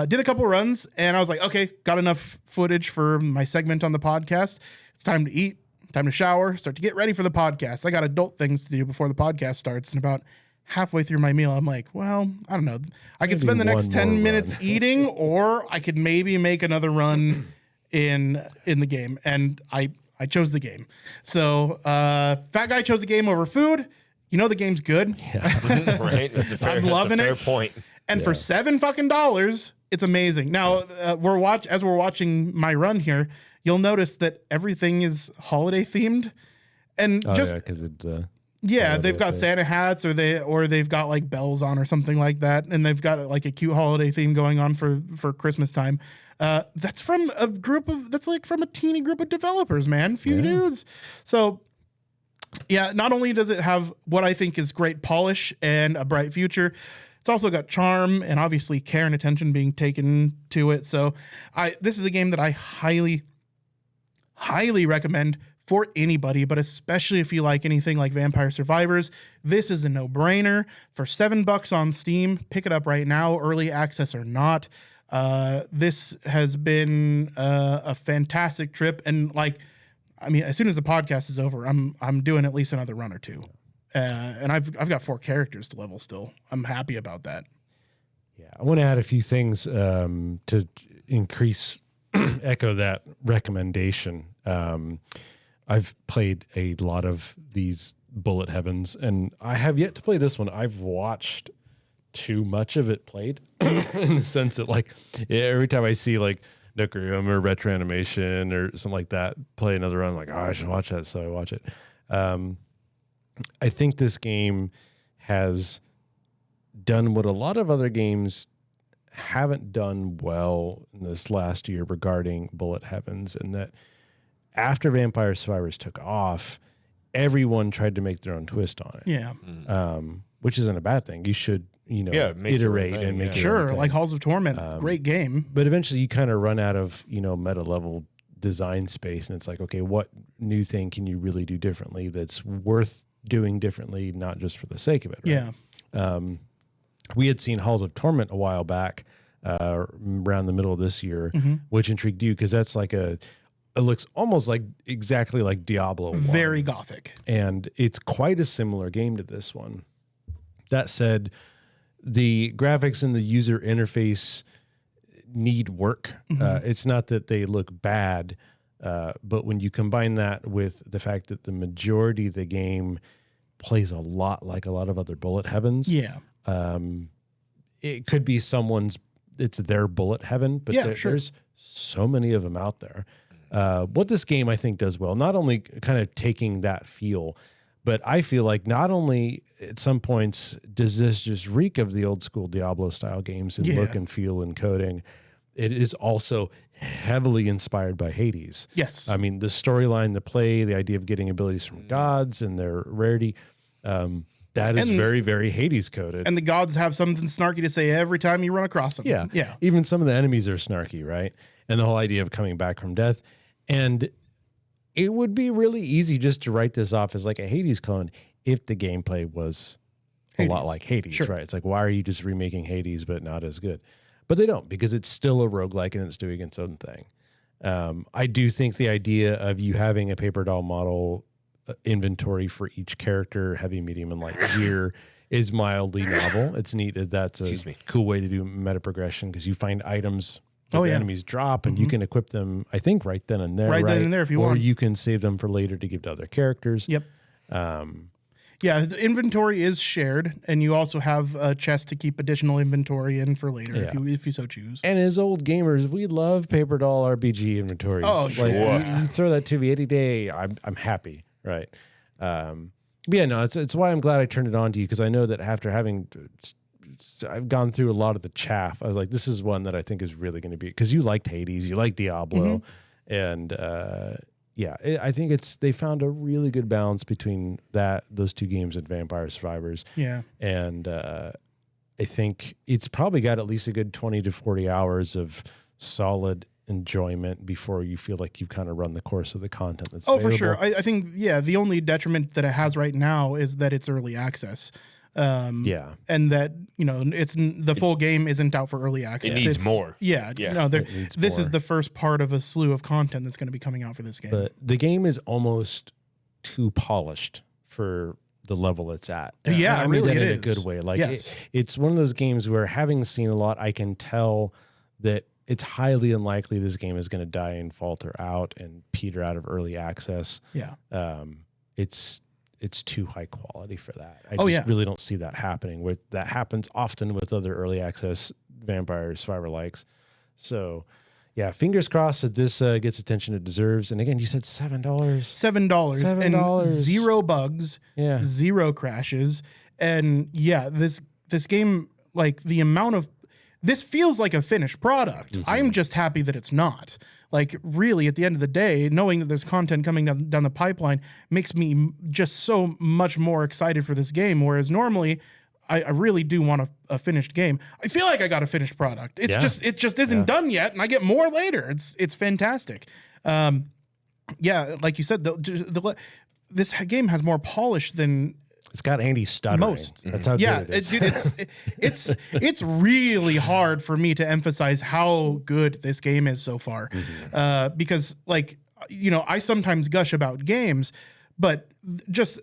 Did a couple runs and I was like, okay, got enough footage for my segment on the podcast. It's time to eat, time to shower, start to get ready for the podcast. I got adult things to do before the podcast starts. And about halfway through my meal, I'm like, well, I don't know. I could spend the next 10 minutes eating, or I could maybe make another run in the game. And I chose the game. So Fat Guy chose the game over food. The game's good. Yeah. Right? That's a fair point. And for $7 it's amazing. Now, as we're watching my run here, you'll notice that everything is holiday themed. And because they've got Santa hats or they've got like bells on or something like that, and they've got like a cute holiday theme going on for Christmas time. That's from a teeny group of developers, man. Few dudes. So yeah, not only does it have what I think is great polish and a bright future, it's also got charm and obviously care and attention being taken to it. So this is a game that I highly, highly recommend for anybody, but especially if you like anything like Vampire Survivors. This is a no-brainer. For $7 on Steam, pick it up right now, early access or not. This has been a fantastic trip, and as soon as the podcast is over, I'm doing at least another run or two, and I've got 4 characters to level still. I'm happy about that. Yeah, I want to add a few things to echo that recommendation. I've played a lot of these Bullet Heavens, and I have yet to play this one. I've watched too much of it played in the sense that every time I see Nucleum or Retro Animation or something like that play another run, I'm like, I should watch that, so I watch it. I think this game has done what a lot of other games haven't done well in this last year regarding Bullet Heavens, and that after Vampire Survivors took off, everyone tried to make their own twist on it. Yeah. Which isn't a bad thing. You should, iterate and make your own thing. Like Halls of Torment, great game. But eventually you kind of run out of, meta level design space, and it's like, okay, what new thing can you really do differently that's worth doing differently, not just for the sake of it, right? Yeah. We had seen Halls of Torment a while back, around the middle of this year, which intrigued you because that's it looks almost exactly like Diablo 1. Very gothic. And it's quite a similar game to this one. That said, the graphics and the user interface need work. It's not that they look bad, but when you combine that with the fact that the majority of the game plays a lot like a lot of other Bullet Heavens, it could be it's their Bullet Heaven, but there's so many of them out there. What this game, I think, does well, not only kind of taking that feel, but I feel like not only at some points does this just reek of the old school Diablo style games in look and feel and coding, it is also heavily inspired by Hades. Yes. I mean, the storyline, the play, the idea of getting abilities from gods and their rarity, that is very, very Hades coded. And the gods have something snarky to say every time you run across them. Yeah. Yeah. Even some of the enemies are snarky, right? And the whole idea of coming back from death. And it would be really easy just to write this off as like a Hades clone if the gameplay was a lot like Hades, right? It's like, why are you just remaking Hades but not as good? But they don't, because it's still a roguelike and it's doing its own thing. I do think the idea of you having a paper doll model inventory for each character, heavy, medium, and light gear, is mildly novel. It's neat. That's a cool way to do meta progression because you find items that the enemies drop and you can equip them, I think, right then and there. Right then and there if you want. Or you can save them for later to give to other characters. Yep. Yeah, the inventory is shared, and you also have a chest to keep additional inventory in for later if you so choose. And as old gamers, we love paper doll RPG inventories. Oh, sure. You throw that to me any day, I'm happy, right? But yeah, no, it's why I'm glad I turned it on to you because I know that after I've gone through a lot of the chaff. I was like, this is one that I think is really going to be because you liked Hades, you like Diablo, and I think they found a really good balance between those two games and Vampire Survivors. Yeah, and I think it's probably got at least a good 20 to 40 hours of solid enjoyment before you feel like you've kind of run the course of the content that's available. For sure. I think the only detriment that it has right now is that it's early access. And that it's the full game isn't out for early access. It needs more. This is the first part of a slew of content that's going to be coming out for this game. But the game is almost too polished for the level it's at. Yeah, I mean that in a good way. Like it's one of those games where, having seen a lot, I can tell that it's highly unlikely this game is going to die and falter out and peter out of early access. Yeah. It's too high quality for that. I really don't see that happening. That happens often with other early access Vampire Survivor likes. So, yeah, fingers crossed that this gets attention it deserves. And again, you said $7. $7 and 0 bugs, 0 crashes, and this game, like the amount of this feels like a finished product. I'm just happy that it's not. Like, really, at the end of the day, knowing that there's content coming down the pipeline makes me just so much more excited for this game. Whereas normally, I really do want a finished game. I feel like I got a finished product. It just isn't done yet, and I get more later. It's fantastic. Like you said, this game has more polish than. It's got Andy stuttering. Most. That's how good it is. It's really hard for me to emphasize how good this game is so far, because I sometimes gush about games, but just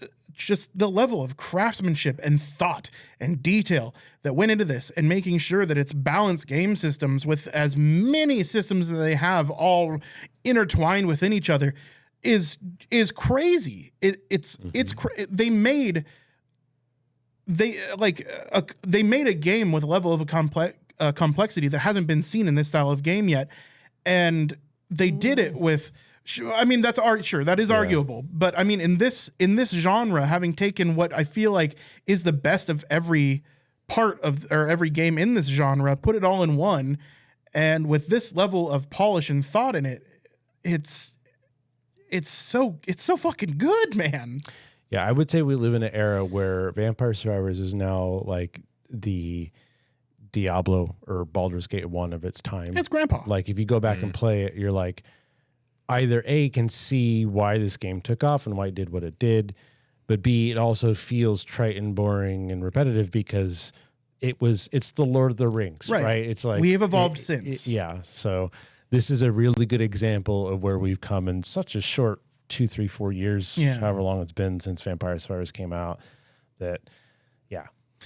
the level of craftsmanship and thought and detail that went into this, and making sure that it's balanced game systems with as many systems that they have all intertwined within each other is crazy. They made a game with a level of complexity that hasn't been seen in this style of game yet, and they did it with. I mean, that's art. Sure, that is arguable, but I mean, in this genre, having taken what I feel like is the best of every part of or every game in this genre, put it all in one, and with this level of polish and thought in it, it's so fucking good, man. Yeah, I would say we live in an era where Vampire Survivors is now like the Diablo or Baldur's Gate 1 of its time. It's grandpa. Like, if you go back and play it, you're like, either A, can see why this game took off and why it did what it did, but B, it also feels trite and boring and repetitive because it's the Lord of the Rings, right? It's like we have evolved since. So this is a really good example of where we've come in such a short 2, 3, 4 years, however long it's been since Vampire Survivors came out.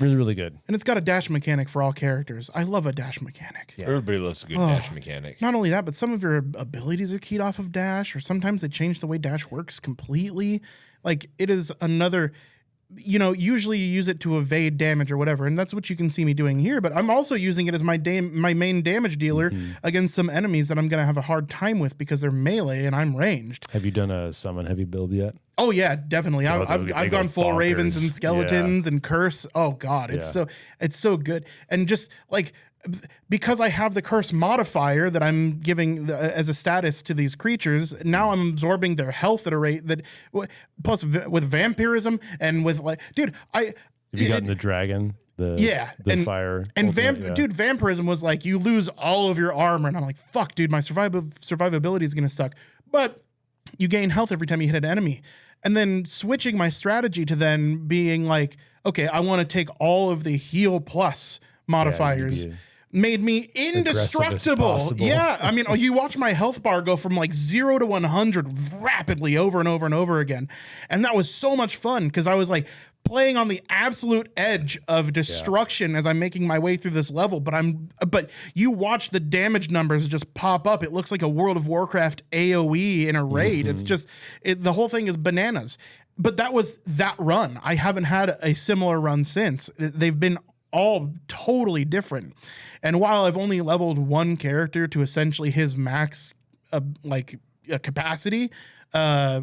Really, really good. And it's got a dash mechanic for all characters. I love a dash mechanic. Yeah. Everybody loves a good dash mechanic. Not only that, but some of your abilities are keyed off of dash, or sometimes they change the way dash works completely. Like, it is another. Usually you use it to evade damage or whatever, and that's what you can see me doing here. But I'm also using it as my main damage dealer against some enemies that I'm going to have a hard time with because they're melee and I'm ranged. Have you done a summon heavy build yet? Oh yeah, definitely. I've gone full bonkers. Ravens and skeletons and curse. Oh god, it's so good. And just like, because I have the curse modifier that I'm giving as a status to these creatures, now I'm absorbing their health at a rate that, plus with vampirism and with dude, have you gotten the dragon? The fire and vampirism was like, you lose all of your armor, and I'm like, fuck, dude, my survivability is gonna suck. But you gain health every time you hit an enemy. And then switching my strategy to then being like, okay, I want to take all of the heal plus modifiers, made me indestructible. possible. Yeah. I mean, you watch my health bar go from like 0 to 100 rapidly over and over and over again. And that was so much fun because I was like playing on the absolute edge of destruction as I'm making my way through this level. But you watch the damage numbers just pop up. It looks like a World of Warcraft AoE in a raid. It's just, the whole thing is bananas. But that was that run. I haven't had a similar run since. They've been all totally different. And while I've only leveled one character to essentially his max capacity,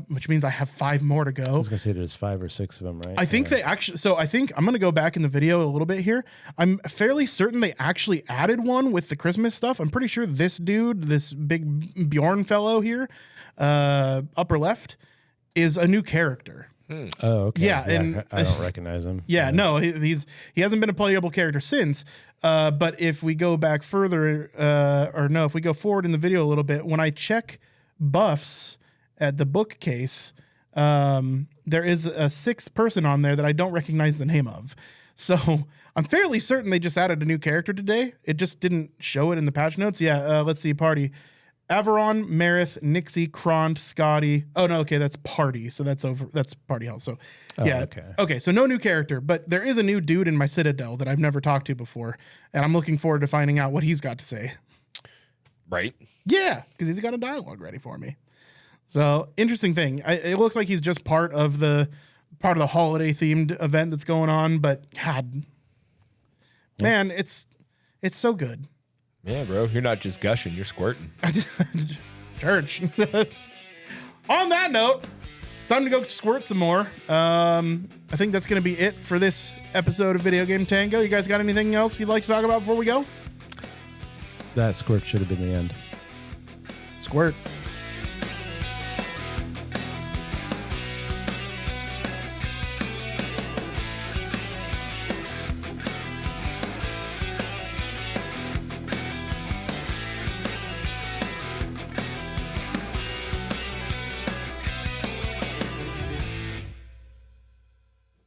which means I have 5 more to go. I was gonna say there's 5 or 6 of them, right? I think they actually, so I think I'm going to go back in the video a little bit here. I'm fairly certain they actually added one with the Christmas stuff. I'm pretty sure this dude, this big Bjorn fellow here, upper left, is a new character. Oh, okay. Yeah, and I don't recognize him. Yeah, no, he hasn't been a playable character since. But if we go back further, if we go forward in the video a little bit, when I check buffs at the bookcase, there is a 6th person on there that I don't recognize the name of. So I'm fairly certain they just added a new character today. It just didn't show it in the patch notes. Yeah, let's see, party. Averon, Maris, Nixie, Kront, Scotty. Oh no, okay, that's party. So that's over. That's party health. So yeah, okay. So no new character, but there is a new dude in my Citadel that I've never talked to before, and I'm looking forward to finding out what he's got to say. Right? Yeah, because he's got a dialogue ready for me. So interesting thing. It looks like he's just part of the holiday themed event that's going on. But God, man, it's so good. Yeah, bro. You're not just gushing, you're squirting. Church. On that note, it's time to go squirt some more. I think that's going to be it for this episode of Video Game Tango. You guys got anything else you'd like to talk about before we go? That squirt should have been the end. Squirt.